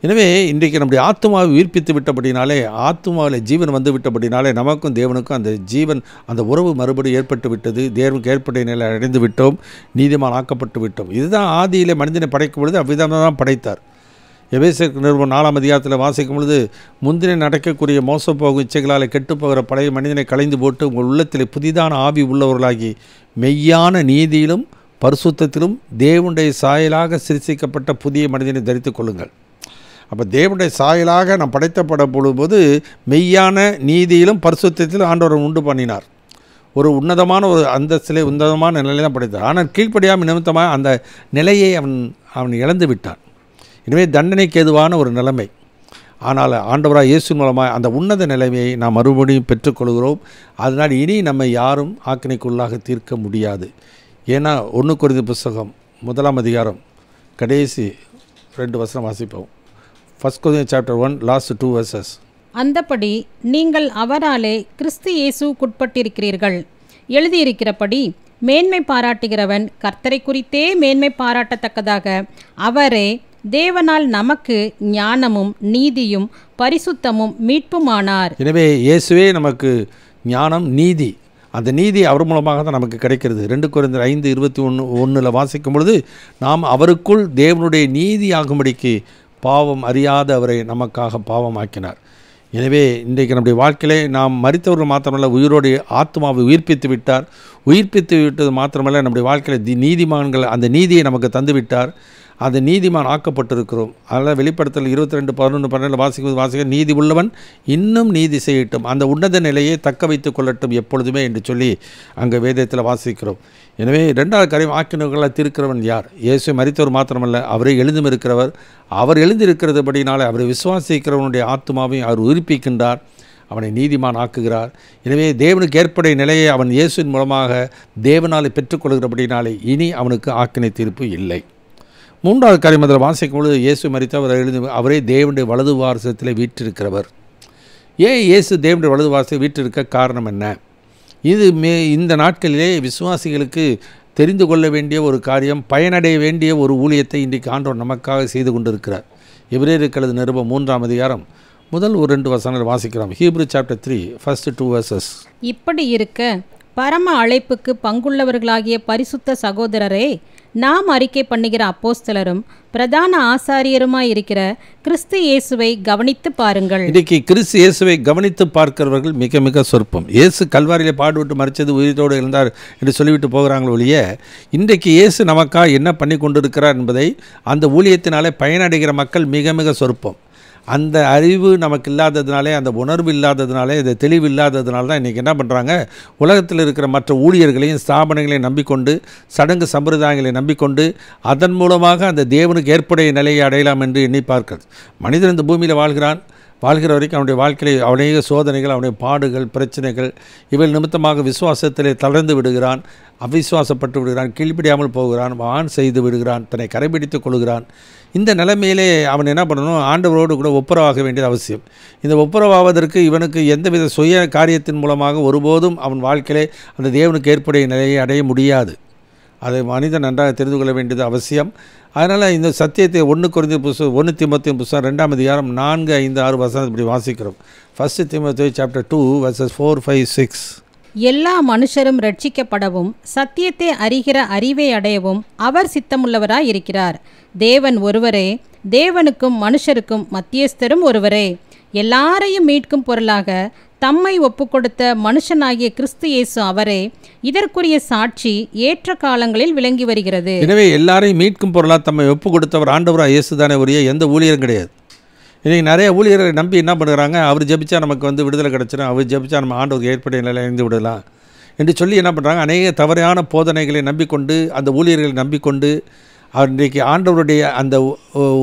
எனவே இன்றைக்கு நம்முடைய ஆத்மாவை உயிர்ப்பித்து விட்டபடினாலே, ஆத்மாவில் ஜீவன் வந்து விட்டபடினாலே நமக்கும் தேவனுக்கும் அந்த ஜீவன் அந்த உறவு மறுபடியும் ஏற்பட்டு விட்டது. தேவனுக்கு ஏற்பட்ட நிலை அடைந்து விட்டோம், நீதிமான் ஆக்கப்பட்டு விட்டோம். இதுதான் ஆதியிலே மனிதனை படைக்கும் பொழுது அவ்விதமாக தான் படைத்தார். எபேசியர் நிருபம் 4ஆம் அதிகாரத்தில் வாசிக்கும் பொழுது முந்தின நடக்கக்கூடிய மோசப்போகும் இச்சைகளால் கெட்டுப்போகிற பழைய மனிதனை களைந்து போட்டு உங்கள் உள்ளத்தில் புதிதான ஆவி உள்ளவர்களாகி மெய்யான நீதியிலும் பரிசுத்தத்திலும் தேவனுடைய சாயலாக சிருஷ்டிக்கப்பட்ட புதிய மனிதனை தரித்து கொள்ளுங்கள். அப்போ தேவனுடைய சாயலாக நாம் படைத்தப்பட போடும்போது மெய்யான நீதியிலும் பரிசுத்தத்திலும் ஆண்டவர் உண்டு பண்ணினார். ஒரு உன்னதமான ஒரு அந்தஸ்திலே உன்னதமான நிலையை தான் படைத்தார். ஆனால் கீழ்ப்படியாமல் நிமித்தமாக அந்த நிலையை அவன் இழந்து விட்டான். எனவே தண்டனைக்கு ஏதுவான ஒரு நிலைமை. ஆனால் ஆண்டவராக இயேசு மூலமாக அந்த உன்னத நிலைமையை நாம் மறுபடியும் பெற்றுக்கொள்கிறோம். அதனால் இனி நம்மை யாரும் ஆக்கினைக்குள்ளாக தீர்க்க முடியாது. ஏன்னா 1 கொரிந்தியர் புத்தகம் 1ஆம் அதிகாரம் கடைசி 2 வசனம் வாசிப்போம். 1 கொரிந்தியர் சாப்டர் 1 லாஸ்ட் 2 verses. அந்தபடி நீங்கள் அவராலே கிறிஸ்து இயேசுவுக்குட்பட்டிருக்கிறீர்கள். எழுதியிருக்கிறபடி மேன்மை பாராட்டுகிறவன் கர்த்தரை குறித்தே மேன்மை பாராட்டத்தக்கதாக அவரே தேவனால் நமக்கு ஞானமும் நீதியும் பரிசுத்தமும் மீட்புமானார். எனவே இயேசுவே நமக்கு ஞானம், நீதி, அந்த நீதி அவர் மூலமாக தான் நமக்கு கிடைக்கிறது. 2 கொரிந்தியர் 5:21 வாசிக்கும் பொழுது நாம் அவருக்குள் தேவனுடைய நீதி ஆகும்படிக்கு பாவம் அறியாத அவரை நமக்காக பாவமாக்கினார். எனவே இன்றைக்கு நம்முடைய வாழ்க்கையிலே நாம் மரித்தவர்கள் மாத்திரமல்ல, உயிரோடு ஆத்மாவை உயிர்ப்பித்து விட்டார். உயிர்ப்பித்து விட்டது மாத்திரமல்ல, நம்முடைய வாழ்க்கையில் நீதிமான்கள் அந்த நீதியை நமக்கு தந்துவிட்டார். அந்த நீதிமான் ஆக்கப்பட்டிருக்கிறோம். அதனால் வெளிப்படுத்தல் 22:11-12 வாசிக்க நீதி உள்ளவன் இன்னும் நீதி செய்யட்டும், அந்த உன்னத நிலையை தக்க வைத்து கொள்ளட்டும் எப்பொழுதுமே என்று சொல்லி அங்கே வேதத்தில் வாசிக்கிறோம். எனவே 2வது காரியம், ஆக்கினவர்களாக தீர்க்கிறவன் யார்? இயேசு மரித்தவர் மாத்திரமல்ல, அவரை எழுந்தும் இருக்கிறவர். அவர் எழுந்திருக்கிறதுபடினாலே அவரை விசுவாசிக்கிறவனுடைய ஆத்மாவையும் அவர் உயிர்ப்பிக்கின்றார், அவனை நீதிமான் ஆக்குகிறார். எனவே தேவனுக்கு ஏற்படைய நிலையை அவன் இயேசுவின் மூலமாக தேவனாலே பெற்றுக்கொள்கிறபடினாலே இனி அவனுக்கு ஆக்கினை தீர்ப்பு இல்லை. 3வது காரியம் அதில் வாசிக்கும் பொழுது இயேசு மரித்தவர் அவரே தேவனுடைய வலது வாரசத்தில் வீற்றிருக்கிறவர். ஏன் இயேசு தேவனுடைய வலது வாரசத்தில் வீற்றிருக்க காரணம் என்ன? இது இந்த நாட்களிலே விசுவாசிகளுக்கு தெரிந்து கொள்ள வேண்டிய ஒரு காரியம், பயனடைய வேண்டிய ஒரு ஊழியத்தை இன்றைக்கு ஆண்டவர் நமக்காக செய்து கொண்டிருக்கிறார். எபிரேயருக்கு நிருபம் 3ஆம் அதிகாரம் முதல் 2 வசனங்கள் வாசிக்கிறோம். Hebrew chapter 3 first 2 verses. இப்படி இருக்க பரம அழைப்புக்கு பங்குள்ளவர்களாகிய பரிசுத்த சகோதரரே, நாம் அறிக்கை பண்ணுகிற அப்போஸ்தலரும் பிரதான ஆசாரியருமாய் இருக்கிற கிறிஸ்து இயேசுவை கவனித்து பாருங்கள். இன்றைக்கு கிறிஸ்து இயேசுவை கவனித்து பார்க்கிறவர்கள் மிக மிக சொற்பம். இயேசு கல்வாரியிலே பாடுவிட்டு மரித்தது, உயிரோடு இருந்தார் என்று சொல்லிவிட்டு போகிறாங்களோ ஒழிய, இன்றைக்கு இயேசு நமக்காக என்ன பண்ணி கொண்டிருக்கிறார் என்பதை அந்த ஊழியத்தினாலே பயனடைகிற மக்கள் மிக மிக சொற்பம். அந்த அறிவு நமக்கு இல்லாததுனாலே, அந்த உணர்வு இல்லாததுனாலே, இந்த தெளிவு இல்லாததுனால தான் இன்றைக்கி என்ன பண்ணுறாங்க, உலகத்தில் இருக்கிற மற்ற ஊழியர்களையும் ஸ்தாபனங்களையும் நம்பிக்கொண்டு, சடங்கு சம்பிரதாயங்களை நம்பிக்கொண்டு, அதன் மூலமாக அந்த தேவனுக்கு ஏற்புடைய நிலையை அடையலாம் என்று எண்ணி பார்க்கிறது. மனிதன் இந்த பூமியில் வாழ்கிறான், வாழ்கிற வரைக்கும் அவனுடைய வாழ்க்கையில் அநேக சோதனைகள், அவனுடைய பாடுகள், பிரச்சனைகள் இவள் நிமித்தமாக விசுவாசத்திலே தளர்ந்து விடுகிறான், அவிசுவாசப்பட்டு விடுகிறான், கீழ்ப்படியாமல் போகிறான், வான் செய்து விடுகிறான், தன்னை கரைபிடித்து கொள்கிறான். இந்த நிலைமையிலே அவன் என்ன பண்ணணும்? ஆண்டவரோடு கூட ஒப்புரவாக வேண்டியது அவசியம். இந்த ஒப்புரவாவதற்கு இவனுக்கு எந்தவித சுய காரியத்தின் மூலமாக ஒருபோதும் அவன் வாழ்க்கையிலே அந்த தேவனுக்கு ஏற்புடைய நிலையை அடைய முடியாது. அதை மனிதன் நன்றாக தெரிந்து கொள்ள வேண்டியது அவசியம். அதனால் இந்த சத்தியத்தை 1 கொரிந்தியர் புஸ்தகம் 1 தீமோத்தேயு புஸ்தகம் 2ஆம் அதிகாரம் 4, 5, 6 வசனம் இப்படி வாசிக்கிறோம். 1 தீமோத்தேயு சாப்டர் 2 verses 4, 5, 6. எல்லா மனுஷரும் ரட்சிக்கப்படவும் சத்தியத்தை அறிகிற அறிவை அடையவும் அவர் சித்தமுள்ளவராய் இருக்கிறார். தேவன் ஒருவரே, தேவனுக்கும் மனுஷருக்கும் மத்தியஸ்தரும் ஒருவரே. எல்லாரையும் மீட்கும் பொருளாக தம்மை ஒப்புக்கொடுத்த மனுஷனாகிய கிறிஸ்து இயேசு அவரே. இதற்குரிய சாட்சி ஏற்ற காலங்களில் விளங்கி வருகிறது. எனவே எல்லாரையும் மீட்கும் பொருளாக தம்மை ஒப்பு கொடுத்தவர் ஆண்டவராக இயேசு தானே, ஒரே எந்த ஊழியரும் கிடையாது. இன்றைக்கி நிறைய ஊழியரை நம்பி என்ன பண்ணுறாங்க? அவர் ஜெபிச்சா நமக்கு விடுதலை கிடச்சிடும், அவர் ஜெபிச்சா நம்ம ஆண்டவருக்கு ஏற்படைய நிலையில் இருந்து விடலாம் என்று சொல்லி என்ன பண்ணுறாங்க? அநேக தவறான போதனைகளை நம்பிக்கொண்டு, அந்த ஊழியர்களை நம்பிக்கொண்டு அவர் இன்றைக்கு ஆண்டவருடைய அந்த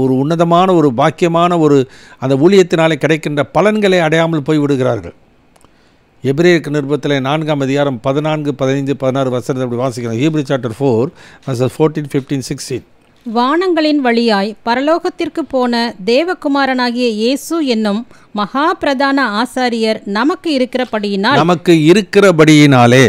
ஒரு உன்னதமான ஒரு பாக்கியமான ஒரு அந்த ஊழியத்தினாலே கிடைக்கின்ற பலன்களை அடையாமல் போய் விடுகிறார்கள். எபிரேயருக்கு நிருபத்தில் 4ஆம் அதிகாரம் 14, 15, 16 வசனத்தை அப்படி வாசிக்கிறோம். Hebrew chapter 4 verses 14, 15, 16. வானங்களின் வழியாய் பரலோகத்திற்கு போன தேவகுமாரனாகிய இயேசு என்னும் மகா பிரதான ஆசாரியர் நமக்கு இருக்கிறபடியினாலே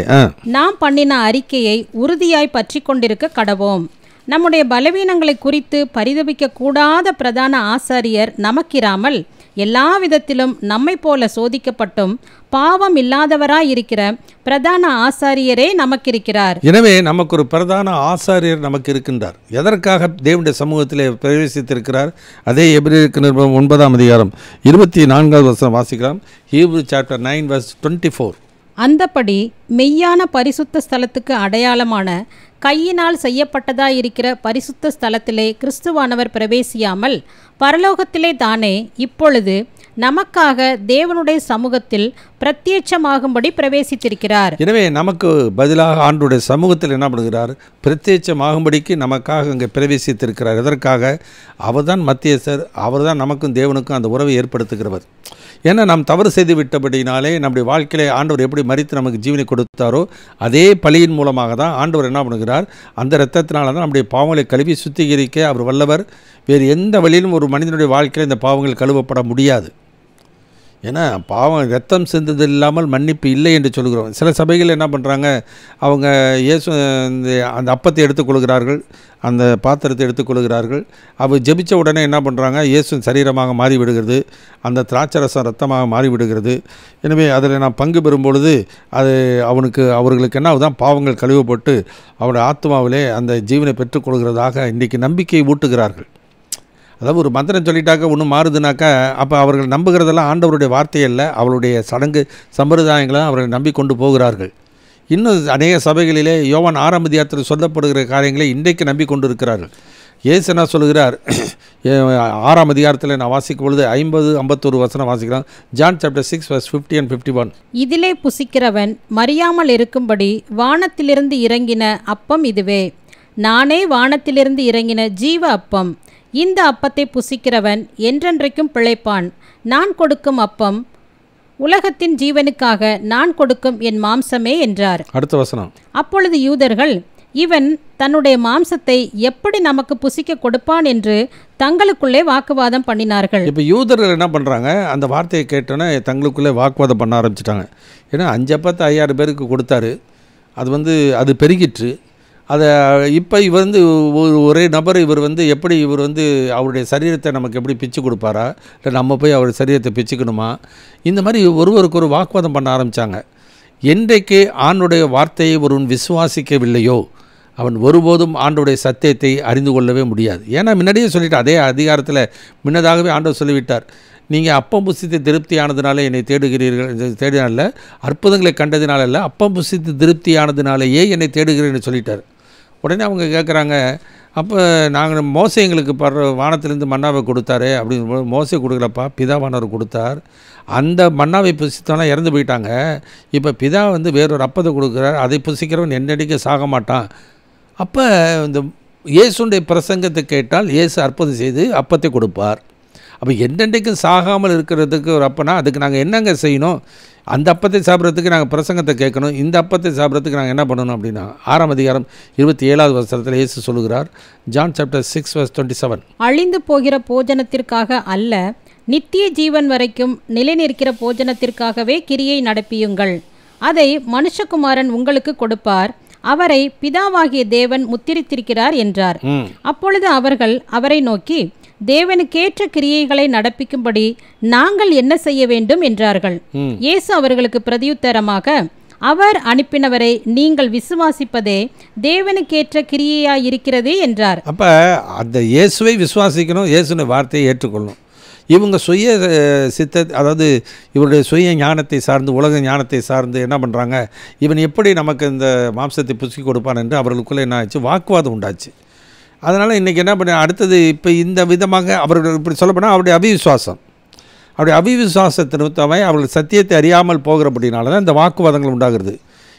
நாம் பண்ணின அறிக்கையை உறுதியாய் பற்றி கொண்டிருக்க கடவோம். நம்முடைய பலவீனங்களை குறித்து பரிதபிக்க கூடாத பிரதான ஆசாரியர் நமக்கிராமல் எல்லா விதத்திலும் நம்மை போல சோதிக்கப்பட்டும் பாவம் இல்லாதவராயிருக்கிற பிரதான ஆசாரியரே நமக்கிருக்கிறார். எனவே நமக்கு ஒரு பிரதான ஆசாரியர் நமக்கு இருக்கின்றார். எதற்காக தேவனுடைய சமூகத்திலே பிரவேசித்திருக்கிறார்? அதே எபிரேயருக்கு நிருபம் 9ஆம் அதிகாரம் 24வது வசனம் வாசிக்கலாம். Hebrew chapter 9 verse 24. அந்தப்படி மெய்யான பரிசுத்த ஸ்தலத்துக்கு அடையாளமான கையினால் செய்யப்பட்டதாயிருக்கிற பரிசுத்த ஸ்தலத்திலே கிறிஸ்துவானவர் பிரவேசியாமல் பரலோகத்திலே தானே இப்பொழுது நமக்காக தேவனுடைய சமூகத்தில் பிரத்யட்சமாகும்படி பிரவேசித்திருக்கிறார். எனவே நமக்கு பதிலாக ஆண்டவருடைய சமூகத்தில் என்ன பண்ணுகிறார்? பிரத்யட்சமாகும்படிக்கு நமக்காக அங்கே பிரவேசித்திருக்கிறார். எதற்காக? அவர்தான் மத்தியஸ்தர், அவர்தான் நமக்கும் தேவனுக்கும் அந்த உறவை ஏற்படுத்துகிறவர். ஏன்னா நாம் தவறு செய்து விட்டபடினாலே நம்முடைய வாழ்க்கையிலே ஆண்டவர் எப்படி மரித்து நமக்கு ஜீவனை கொடுத்தாரோ அதே பலியின் மூலமாக தான் ஆண்டவர் என்ன பண்ணுகிறார்? அந்த இரத்தத்தினால தான் நம்முடைய பாவங்களை கழுவி சுத்திகரிக்க அவர் வல்லவர். வேறு எந்த வழியிலும் ஒரு மனிதனுடைய வாழ்க்கையில் இந்த பாவங்கள் கழுவப்பட முடியாது. ஏன்னா பாவம் ரத்தம் சிந்தது இல்லாமல் மன்னிப்பு இல்லை என்று சொல்கிறோம். சில சபைகள் என்ன பண்ணுறாங்க? அவங்க இயேசு அந்த அப்பத்தை எடுத்துக்கொள்கிறார்கள், அந்த பாத்திரத்தை எடுத்துக்கொள்கிறார்கள். அவர் ஜெபித்த உடனே என்ன பண்ணுறாங்க? இயேசு சரீரமாக மாறிவிடுகிறது, அந்த திராட்சரசம் ரத்தமாக மாறிவிடுகிறது. எனவே அதில் நான் பங்கு பெறும் பொழுது அது அவர்களுக்கு என்ன ஆகுதான்? பாவங்கள் கழுவப்பட்டு அவருடைய ஆத்மாவிலே அந்த ஜீவனை பெற்றுக்கொள்கிறதாக இன்றைக்கி நம்பிக்கையை ஊட்டுகிறார்கள். அதாவது ஒரு மந்திரம் சொல்லிட்டாக்க ஒன்று மாறுதுனாக்கா அப்போ அவர்கள் நம்புகிறதெல்லாம் ஆண்டவருடைய வார்த்தையல்ல, அவருடைய சடங்கு சம்பிரதாயங்களை அவர்கள் நம்பிக்கொண்டு போகிறார்கள். இன்னும் அநேக சபைகளிலே யோவான் 6ஆம் அதிகாரத்தில் சொல்லப்படுகிற காரியங்களை இன்றைக்கு நம்பிக்கொண்டு இருக்கிறார்கள். இயேசு என்ன சொல்கிறார்? 6ஆம் அதிகாரத்தில் நான் வாசிக்கும் பொழுது 50, 51 வசனம் வாசிக்கிறோம். John chapter 6 verse 50 and 51. இதிலே புசிக்கிறவன் மறியாமல் இருக்கும்படி வானத்திலிருந்து இறங்கின அப்பம் இதுவே. நானே வானத்திலிருந்து இறங்கின ஜீவ அப்பம். இந்த அப்பத்தை புசிக்கிறவன் என்றென்றைக்கும் பிழைப்பான். நான் கொடுக்கும் அப்பம் உலகத்தின் ஜீவனுக்காக நான் கொடுக்கும் என் மாம்சமே என்றார். அடுத்த வசனம். அப்பொழுது யூதர்கள் இவன் தன்னுடைய மாம்சத்தை எப்படி நமக்கு புசிக்க கொடுப்பான் என்று தங்களுக்குள்ளே வாக்குவாதம் பண்ணினார்கள். இப்போ யூதர்கள் என்ன பண்ணுறாங்க? அந்த வார்த்தையை கேட்டோன்னே தங்களுக்குள்ளே வாக்குவாதம் பண்ண ஆரம்பிச்சிட்டாங்க. ஏன்னா 5 அப்பத்தை 5000 பேருக்கு கொடுத்தாரு, அது பெருகிற்று. அதை இப்போ ஒரே நபர் எப்படி அவருடைய சரீரத்தை நமக்கு எப்படி பிச்சு கொடுப்பாரா, இல்லை நம்ம போய் அவருடைய சரீரத்தை பிச்சுக்கணுமா? இந்த மாதிரி ஒருவருக்கு ஒரு வாக்குவாதம் பண்ண ஆரம்பித்தாங்க. என்றைக்கு ஆண்டுடைய வார்த்தையை ஒருவன் விசுவாசிக்கவில்லையோ அவன் ஒருபோதும் ஆண்டவருடைய சத்தியத்தை அறிந்து கொள்ளவே முடியாது. ஏன்னா முன்னாடியே சொல்லிவிட்டார், அதே அதிகாரத்தில் முன்னதாகவே ஆண்டவர் சொல்லிவிட்டார், நீங்கள் அப்பம் புசித்து திருப்தியானதுனால என்னை தேடுகிறீர்கள், தேடினால அற்புதங்களை கண்டதினால அப்பம் புசித்து திருப்தியானதுனாலேயே என்னை தேடுகிறேன்னு சொல்லிட்டார். உடனே அவங்க கேட்குறாங்க, அப்போ நாங்கள் மோசை எங்களுக்கு வானத்திலேருந்து மன்னாவை கொடுத்தாரு அப்படின்னு. மோசை கொடுக்கலப்பா, பிதாவானவர் கொடுத்தார். அந்த மன்னாவை புசித்தோன்னா இறந்து போயிட்டாங்க. இப்போ பிதா வேறொரு அப்பத்தை கொடுக்குறார், அதை புசிக்கிறவன் என்னடிக்க சாக மாட்டான். அப்போ இந்த இயேசுடைய பிரசங்கத்தை கேட்டால் இயேசு அற்புதம் செய்து அப்பத்தை கொடுப்பார். அப்போ என்றென்றைக்கும் சாகாமல் இருக்கிறதுக்கு ஒரு அப்பனா அதுக்கு நாங்கள் என்னங்க செய்யணும்? அந்த அப்பத்தை சாப்பிட்றதுக்கு நாங்கள் பிரசங்கத்தை கேட்கணும். இந்த அப்பத்தை சாப்பிட்றதுக்கு நாங்கள் என்ன பண்ணணும் அப்படின்னா 6ஆம் அதிகாரம் 27வது வசனத்தில் இயேசு சொல்லுகிறார். John chapter 6:27. அழிந்து போகிற போஜனத்திற்காக அல்ல, நித்திய ஜீவன் வரைக்கும் நிலைநிற்கிற போஜனத்திற்காகவே கிரியை நடப்பியுங்கள். அதை மனுஷகுமாரன் உங்களுக்கு கொடுப்பார். அவரை பிதாவாகிய தேவன் முத்திரித்திருக்கிறார் என்றார். அப்பொழுது அவர்கள் அவரை நோக்கி, தேவனுக்கேற்ற கிரியைகளை நடப்பிக்கும்படி நாங்கள் என்ன செய்ய வேண்டும் என்றார்கள். இயேசு அவர்களுக்கு பிரதியுத்தரமாக, அவர் அனுப்பினவரை நீங்கள் விசுவாசிப்பதே தேவனுக்கேற்ற கிரியையாயிருக்கிறதே என்றார். அப்போ அந்த இயேசுவை விசுவாசிக்கணும், இயேசுவின் வார்த்தையை ஏற்றுக்கொள்ளணும். இவங்க சுய அதாவது இவருடைய சுய ஞானத்தை சார்ந்து, உலக ஞானத்தை சார்ந்து என்ன பண்ணுறாங்க, இவன் எப்படி நமக்கு இந்த மாம்சத்தை புசுக்கி கொடுப்பான் என்று அவர்களுக்குள்ளே என்ன ஆச்சு, வாக்குவாதம் உண்டாச்சு. அதனால் இன்றைக்கி என்ன பண்ண அடுத்தது இப்போ இந்த விதமாக அவர்கள் இப்படி சொல்லப்போனால் அவருடைய அவிவிசுவாசம், அவருடைய அவிவிசுவாசத்தினுத்தவை அவர்கள் சத்தியத்தை அறியாமல் போகிறபடினால தான் இந்த வாக்குவாதங்கள் உண்டாகிறது.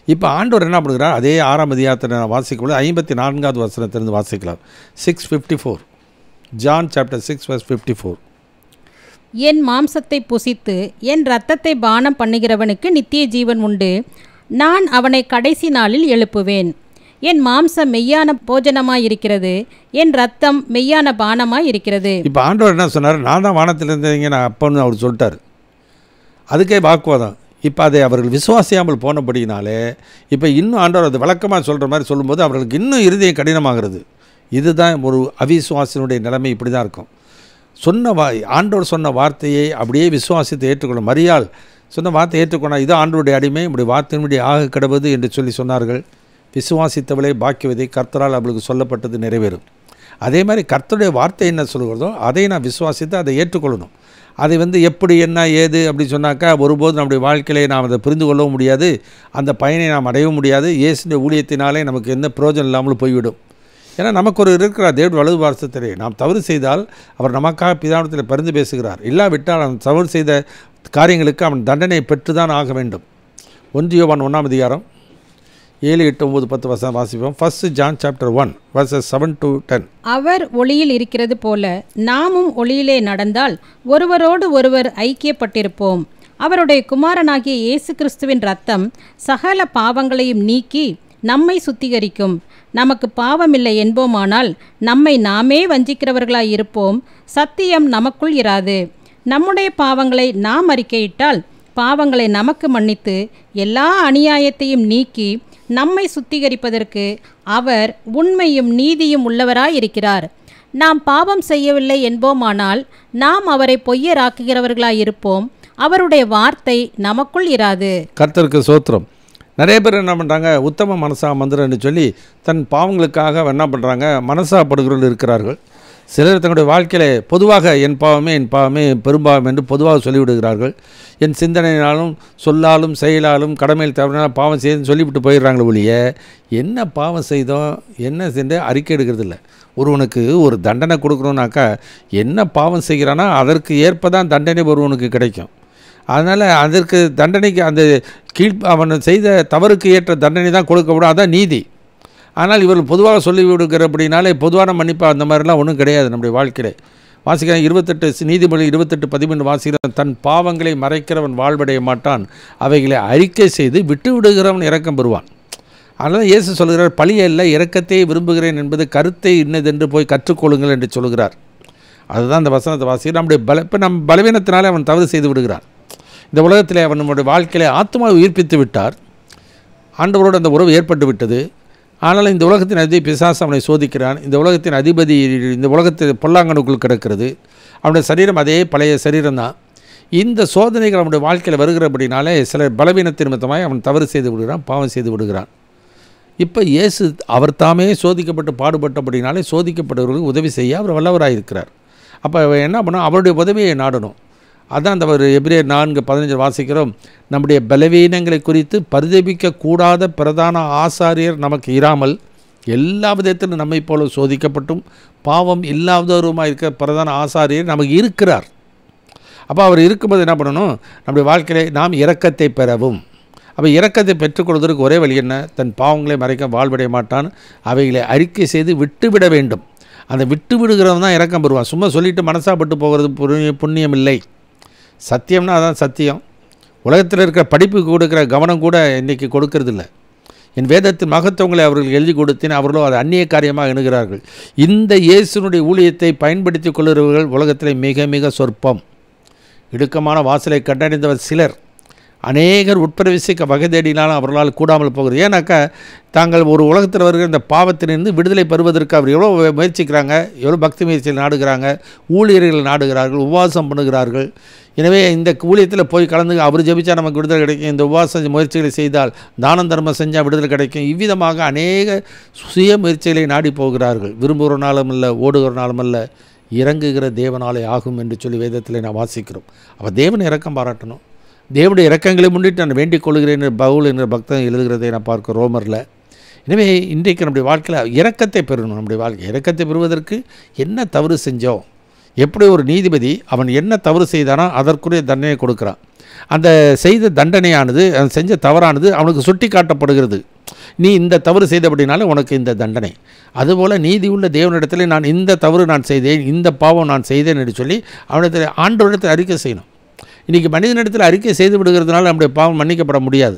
இப்போ ஆண்டவர் என்ன பண்ணுகிறார், அதே 6ஆம் அதிகாரத்தை வாசிக்கும்போது 54வது வசனத்திலிருந்து வாசிக்கலாம். 6:54, ஜான் சாப்டர் 6:54. என் மாம்சத்தை புசித்து என் இரத்தத்தை பானம் பண்ணுகிறவனுக்கு நித்திய ஜீவன் உண்டு. நான் அவனை கடைசி நாளில் எழுப்புவேன். என் மாம்சம் மெய்யான போஜனமாயிருக்கிறது, என் ரத்தம் மெய்யான பானமாயிருக்கிறது. இப்போ ஆண்டவர் என்ன சொன்னார், நான் தான் வானத்தில் இருந்தீங்க நான் அப்பன்னு அவர் சொல்லிட்டார். அதுக்கே வாக்குவாதம். இப்போ அதை அவர்கள் விசுவாசியாமல் போனபடினாலே இப்போ இன்னும் ஆண்டவர் அது விளக்கமாக சொல்கிற மாதிரி சொல்லும்போது அவர்களுக்கு இன்னும் இருதயம் கடினமாகிறது. இதுதான் ஒரு அவிசுவாசினுடைய நிலைமை. இப்படி தான் இருக்கும். ஆண்டவர் சொன்ன வார்த்தையை அப்படியே விசுவாசித்து ஏற்றுக்கொள்ளும். மரியாள் சொன்ன வார்த்தையை ஏற்றுக்கொண்டா, இது ஆண்டவருடைய அடிமை, இப்படி வார்த்தையின்படி ஆக கிடவது என்று சொல்லி சொன்னார்கள். விசுவாசித்தவளை பாக்கியவதை கர்த்தரால் அவளுக்கு சொல்லப்பட்டது நிறைவேறும். அதே மாதிரி கர்த்தருடைய வார்த்தை என்ன சொல்கிறதோ அதை நான் விசுவாசித்து அதை ஏற்றுக்கொள்ளணும். அதை எப்படி என்ன ஏது அப்படி சொன்னாக்கா ஒருபோது நம்முடைய வாழ்க்கையிலே நாம் அதை புரிந்து கொள்ளவும் முடியாது, அந்த பயனை நாம் அடையவும் முடியாது. இயேசுடைய ஊழியத்தினாலே நமக்கு எந்த பிரயோஜனம் இல்லாமல் போய்விடும். ஏன்னா நமக்கு ஒரு இருக்கிறார் தேவன் வலது பார்சத்திலே. நாம் தவறு செய்தால் அவர் நமக்காக பிதாவிடத்தில் பரிந்து பேசுகிறார். இல்லாவிட்டால் அவன் தவறு செய்த காரியங்களுக்கு அவன் தண்டனை பெற்று தான் ஆக வேண்டும். 1 யோவான் 1ஆம் அதிகாரம் 7, 8, 9, 10 வசனம் வாசிப்போம். 1 ஜான் சாப்டர் 1 verses 7 to 10. அவர் ஒளியில் இருக்கிறது போல நாமும் ஒளியிலே நடந்தால் ஒருவரோடு ஒருவர் ஐக்கியப்பட்டிருப்போம். அவருடைய குமாரனாகிய இயேசு கிறிஸ்துவின் இரத்தம் சகல பாவங்களையும் நீக்கி நம்மை சுத்திகரிக்கும். நமக்கு பாவமில்லை என்போமானால் நம்மை நாமே வஞ்சிக்கிறவர்களாய் இருப்போம், சத்தியம் நமக்குள் இராது. நம்முடைய பாவங்களை நாம் அறிக்கையிட்டால் பாவங்களை நமக்கு மன்னித்து எல்லா அநியாயத்தையும் நீக்கி நம்மை சுத்திகரிப்பதற்கு அவர் உண்மையும் நீதியும் உள்ளவராயிருக்கிறார். நாம் பாவம் செய்யவில்லை என்போமானால் நாம் அவரை பொய்யராக்குகிறவர்களாயிருப்போம், அவருடைய வார்த்தை நமக்குள் இராது. கர்த்தருக்கு சோத்திரம். நிறைய பேர் என்ன பண்ணுறாங்க, உத்தம மனசா மந்திரன்னு சொல்லி தன் பாவங்களுக்காக என்ன பண்ணுறாங்க, மனசாப்படுகிறவர்கள் இருக்கிறார்கள். சிலர் தங்களுடைய வாழ்க்கையில் பொதுவாக என் பாவமே பெரும்பாவம் என்று பொதுவாக சொல்லிவிடுகிறார்கள். என் சிந்தனையினாலும் சொல்லாலும் செயலாலும் கடமையில் தவறினாலும் பாவம் செய்யுன்னு சொல்லிவிட்டு போயிடுறாங்களே ஒழிய என்ன பாவம் செய்தோம் என்ன சென்று அறிக்கை எடுக்கிறது இல்லை. ஒருவனுக்கு ஒரு தண்டனை கொடுக்குறோன்னாக்கா என்ன பாவம் செய்கிறானா அதற்கு ஏற்பதான் தண்டனை ஒருவனுக்கு கிடைக்கும். அதனால் அதற்கு தண்டனைக்கு அந்த அவன் செய்த தவறுக்கு ஏற்ற தண்டனை தான் கொடுக்கப்படும், அதான் நீதி. ஆனால் இவர்கள் பொதுவாக சொல்லி விடுகிறபடினாலே பொதுவான மன்னிப்பு அந்த மாதிரிலாம் ஒன்றும் கிடையாது. நம்முடைய வாழ்க்கையில் வாசிக்கிறேன் 28 நீதிமொழி 28:13 வாசிக்கிறேன். தன் பாவங்களை மறைக்கிறவன் வாழ்வடைய மாட்டான், அவைகளை அறிக்கை செய்து விட்டு விடுகிறவன் இரக்கம் பெறுவான். அதனால் இயேசு சொல்கிறார், பழியல்ல இரக்கத்தை விரும்புகிறேன் என்பது கருத்தை இன்னதென்று போய் கற்றுக்கொள்ளுங்கள் என்று சொல்கிறார். அதுதான் அந்த வசனத்தை வாசிக்கிறேன். இப்போ நம் பலவீனத்தினாலே அவன் தவறு செய்து விடுகிறான். இந்த உலகத்தில் அவன் நம்முடைய வாழ்க்கையிலே ஆத்மாவை உயிர்ப்பித்து விட்டார், ஆண்டவரோடு அந்த உறவு ஏற்பட்டு விட்டது. ஆனால் இந்த உலகத்தின் அதிபதி பிசாசு அவனை சோதிக்கிறான். இந்த உலகத்தின் அதிபதி இந்த உலகத்தில் பொல்லாங்கனுக்குள் கிடக்கிறது. அவனுடைய சரீரம் அதே பழைய சரீரம்தான். இந்த சோதனைகள் அவனுடைய வாழ்க்கையில் வருகிறபடினாலே சில பலவீனத்தின் நிமித்தமாய் அவன் தவறு செய்து விடுகிறான், பாவம் செய்து விடுகிறான். இப்போ இயேசு அவர் தாமே சோதிக்கப்பட்டு பாடுபட்டபடினாலே சோதிக்கப்பட்டவர்களுக்கு உதவி செய்ய அவர் வல்லவராயிருக்கிறார். அப்போ என்ன பண்ணணும், அவருடைய உதவியை நாடணும். அதான் அந்த ஒரு எபிரேயர் 4:15 வாசிக்கிறோம். நம்முடைய பலவீனங்களை குறித்து பரிதபிக்கக்கூடாத பிரதான ஆசாரியர் நமக்கு இராமல் எல்லா விதத்திலும் நம்மை போல சோதிக்கப்பட்டும் பாவம் இல்லாதவருமாக இருக்கிற பிரதான ஆசாரியர் நமக்கு இருக்கிறார். அப்போ அவர் இருக்கும்போது என்ன பண்ணணும், நம்முடைய வாழ்க்கையிலே நாம் இரக்கத்தை பெறவும். அப்போ இரக்கத்தை பெற்றுக்கொள்வதற்கு ஒரே வழி என்ன, தன் பாவங்களை மறைக்க வாழ்வடைய மாட்டான், அவைகளை அறிக்கை செய்து விட்டுவிட வேண்டும். அந்த விட்டு விடுகிறவன் தான் இரக்கம் பெறுவான். சும்மா சொல்லிவிட்டு மனசாப்பட்டு போகிறது புண்ணியம் இல்லை. சத்தியம்னா அதான் சத்தியம். உலகத்தில் இருக்கிற படிப்புக்கு கொடுக்குற கவனம் கூட இன்றைக்கி கொடுக்கறதில்ல. என் வேதத்தின் மகத்துவங்களை அவர்கள் எழுதி கொடுத்தேன், அவர்களோ அதை அந்நிய காரியமாக எண்ணுகிறார்கள். இந்த இயேசுனுடைய ஊழியத்தை பயன்படுத்தி கொள்கிறவர்கள் உலகத்தில் மிக மிக சொற்பம். இடுக்கமான வாசலை கண்டடைந்தவர் சிலர். அநேகர் உட்பிரவேசிக்க வகை தேடினாலும் அவர்களால் கூடாமல் போகிறது. ஏன்னாக்கா தாங்கள் ஒரு உலகத்தில் வருகிற இந்த பாவத்திலிருந்து விடுதலை பெறுவதற்கு அவர் எவ்வளோ முயற்சிக்கிறாங்க, எவ்வளோ பக்தி முயற்சியில் நாடுகிறாங்க, ஊழியர்கள் நாடுகிறார்கள், உபவாசம் பண்ணுகிறார்கள். எனவே இந்த ஊழியத்தில் போய் கலந்து அவர் ஜெபிச்சா நமக்கு விடுதலை கிடைக்கும், இந்த உபவாச முயற்சிகளை செய்தால் தானம் தர்மம் செஞ்சால் விடுதலை கிடைக்கும். இவ்விதமாக அநேக சுய முயற்சிகளை நாடி போகிறார்கள். விரும்புகிறனாலும் இல்லை, ஓடுகிறனாலும் அல்ல, இறங்குகிற தேவனாலே ஆகும் என்று சொல்லி வேதத்தில் நான் வாசிக்கிறோம். அப்போ தேவன் இரக்கம் பாராட்டணும். தேவனுடைய இரக்கங்களை முன்னிட்டு நான் வேண்டிக் கொள்கிறேன் பவுல் என்ற பக்தன் எழுதுகிறதை நான் பார்க்க ரோமரில். எனவே இன்றைக்கு நம்முடைய வாழ்க்கையில் இரக்கத்தை பெறணும். நம்முடைய வாழ்க்கை இரக்கத்தை பெறுவதற்கு என்ன தவறு செஞ்சோம், எப்படி ஒரு நீதிபதி அவன் என்ன தவறு செய்தானோ அதற்குரிய தண்டனை கொடுக்குறான். அந்த செய்த தண்டனையானது, அவன் செஞ்ச தவறானது அவனுக்கு சுட்டி காட்டப்படுகிறது. நீ இந்த தவறு செய்தபடினால உனக்கு இந்த தண்டனை. அதுபோல் நீதி உள்ள தேவனிடத்தில் நான் இந்த தவறு நான் செய்தேன், இந்த பாவம் நான் செய்தேன் என்று சொல்லி அவனிடத்தில் ஆண்டவரிடத்தில் அறிக்கை செய்யணும். இன்றைக்கி மனிதனிடத்தில் அறிக்கை செய்து விடுகிறதுனால நம்முடைய பாவம் மன்னிக்கப்பட முடியாது.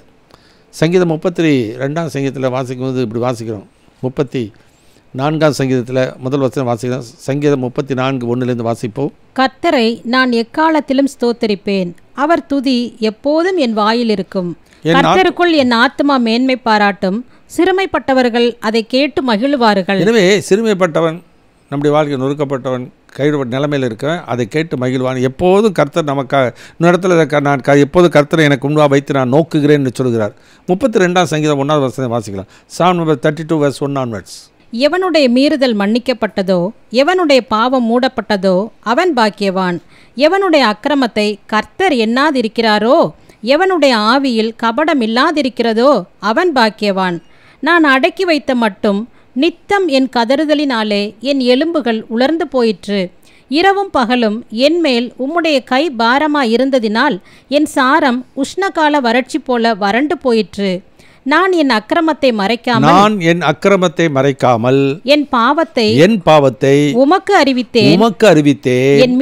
சங்கீதம் 32 சங்கீதத்தில் வாசிக்கும்போது இப்படி வாசிக்கிறோம். 34 சங்கீதத்தில் முதல் வசனம் வாசிக்கிறோம். சங்கீதம் 34:1 வாசிப்போம். கர்த்தரை நான் எக்காலத்திலும் ஸ்தோத்தரிப்பேன், அவர் துதி எப்போதும் என் வாயில் இருக்கும். கர்த்தருக்குள் என் ஆத்துமா மேன்மை பாராட்டும், சிறுமைப்பட்டவர்கள் அதை கேட்டு மகிழ்வார்கள். எனவே சிறுமைப்பட்டவன், நம்முடைய வாழ்க்கை நொறுக்கப்பட்டவன், கைவிடப்பட்ட நிலைமையில் இருக்கவன் அதை கேட்டு மகிழ்வான். எப்போதும் கர்த்தர் நமக்காக இடத்துல நான் எப்போதும் கர்த்தரை எனக்கு முன்பாக வைத்து நான் நோக்குகிறேன் என்று சொல்கிறார். 32 சங்கீதம் 1 வசனம் வாசிக்கலாம். Psalm number 32 verse 1 onwards. எவனுடைய மீறுதல் மன்னிக்கப்பட்டதோ, எவனுடைய பாவம் மூடப்பட்டதோ அவன் பாக்கியவான். எவனுடைய அக்கிரமத்தை கர்த்தர் எண்ணாதிருக்கிறாரோ, எவனுடைய ஆவியில் கபடம் இல்லாதிருக்கிறதோ அவன் பாக்கியவான். நான் அடக்கி வைத்த மட்டும் நித்தம் என் கதறுதலினாலே என் எலும்புகள் உலர்ந்து போயிற்று. இரவும் பகலும் என்மேல் உம்முடைய கை பாரமாயிருந்ததினால் என் சாரம் உஷ்ணகால வறட்சி போல வறண்டு போயிற்று. நான் என் அக்கிரமத்தை மறைக்காமல் என் பாவத்தை உமக்கு அறிவித்தேன். என்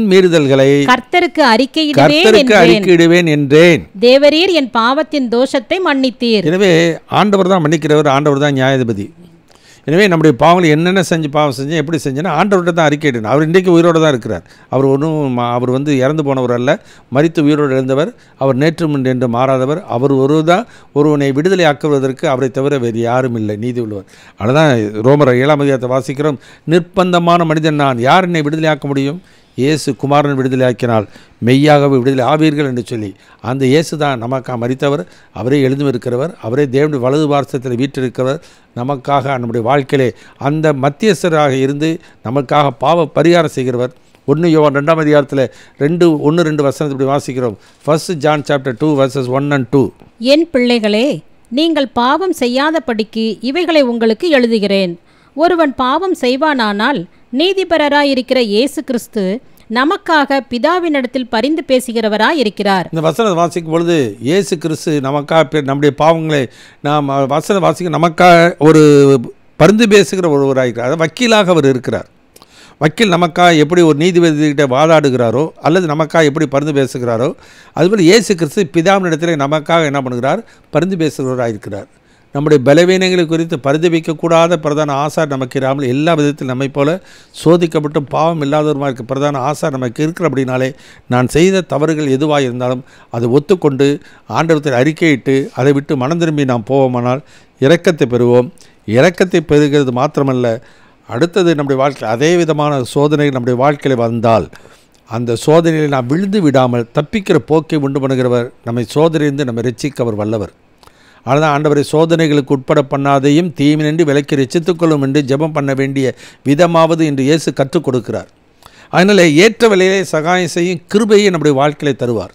மீறுதல்களை கர்த்தருக்கு அறிக்கையிடுவேன் என்றேன். தேவரீர் என் பாவத்தின் தோஷத்தை மன்னித்தீர். எனவே ஆண்டவர் தான் மன்னிக்கிறவர், ஆண்டவர் தான் நியாயாதிபதி. எனவே நம்முடைய பாவங்களை என்னென்ன பாவம் செஞ்சேன், எப்படி செஞ்சேன்னா ஆண்டவர்கிட்ட தான் அறிக்கையிடணும். அவர் இன்றைக்கு உயிரோடு தான் இருக்கிறார். அவர் இறந்து போனவர் அல்ல, மரித்து உயிரோடு எழுந்தவர். அவர் நேற்றும் என்று மாறாதவர். அவர் ஒருவனை விடுதலை ஆக்குவதற்கு அவரை தவிர வேறு யாரும் இல்லை, நீதி உள்ளவர். அதுதான் ரோமர் 7 அதிகாரத்தை வாசிக்கிறோம். நிர்பந்தமான மனிதன் நான், யார் என்னை விடுதலை ஆக்க முடியும்? இயேசு குமாரன் விடுதலை ஆக்கினால் மெய்யாகவே விடுதலை ஆவீர்கள் என்று சொல்லி அந்த இயேசு தான் நமக்காக மரித்தவர், அவரே எழுந்தும் இருக்கிறவர், அவரே தேவனுடைய வலது பார்சத்தில் வீற்றிருக்கிறவர். நமக்காக நம்முடைய வாழ்க்கையிலே அந்த மத்தியஸ்தராக இருந்து நமக்காக பாவ பரிகாரம் செய்கிறவர். 1 யோவான் 2 அதிகாரத்தில் 1-2 வசனத்தை இப்படி வாசிக்கிறோம். 1 John chapter 2 verses 1 and 2. என் பிள்ளைகளே, நீங்கள் பாவம் செய்யாதபடிக்கு இவைகளை உங்களுக்கு எழுதுகிறேன். ஒருவன் பாவம் செய்வானானால் நீதிபரராயிருக்கிற இயேசு கிறிஸ்து நமக்காக பிதாவினிடத்தில் பரிந்து பேசுகிறவராயிருக்கிறார். இந்த வசனம் வாசிக்கும் பொழுது இயேசு கிறிஸ்து நமக்காக நம்முடைய பாவங்களை நாம் வசனம் வாசிக்க நமக்காக ஒரு பரிந்து பேசுகிற ஒருவராயிருக்கிறார். அதாவது வக்கீலாக அவர் இருக்கிறார். வக்கீல் நமக்காக எப்படி ஒரு நீதிபதிகிட்ட வாதாடுகிறாரோ அல்லது நமக்காக எப்படி பரிந்து பேசுகிறாரோ, அதுபோல் இயேசு கிறிஸ்து பிதாவினிடத்தில் நமக்காக என்ன பண்ணுகிறார்? பரிந்து பேசுகிறவராயிருக்கிறார். நம்முடைய பலவீனங்களை குறித்து பரிதபிக்கக்கூடாத பிரதான ஆசார் நமக்கு இராமல் எல்லா விதத்தில் நம்மை போல சோதிக்கப்பட்டும் பாவம் இல்லாதவருமா இருக்க பிரதான ஆசார் நமக்கு இருக்கிற அப்படின்னாலே நான் செய்த தவறுகள் எதுவாக இருந்தாலும் அதை ஒத்துக்கொண்டு ஆண்டவரத்தில் அறிக்கையிட்டு அதை விட்டு மனம் திரும்பி நாம் போவோமானால் இரக்கத்தை பெறுவோம். இரக்கத்தை பெறுகிறது மாத்திரமல்ல, அடுத்தது நம்முடைய வாழ்க்கையில் அதே விதமான சோதனைகள் நம்முடைய வாழ்க்கையில் வந்தால் அந்த சோதனையில் நாம் விழுந்து விடாமல் தப்பிக்கிற போக்கை உண்டு பண்ணுகிறவர், நம்மை சோதனையிலிருந்து நம்மை ரட்சிக்க அவர் வல்லவர். அதுதான் ஆண்டவரை சோதனைகளுக்கு உட்பட பண்ணாதையும் தீமினின்றி விலக்கி ரட்சித்துக்கொள்ளும் என்று ஜெபம் பண்ண வேண்டிய விதமாவது என்று இயேசு கற்றுக் கொடுக்கிறார். அதனால் ஏற்ற விலையிலே சகாயம் செய்யும் கிருபையை நம்முடைய வாழ்க்கையை தருவார்.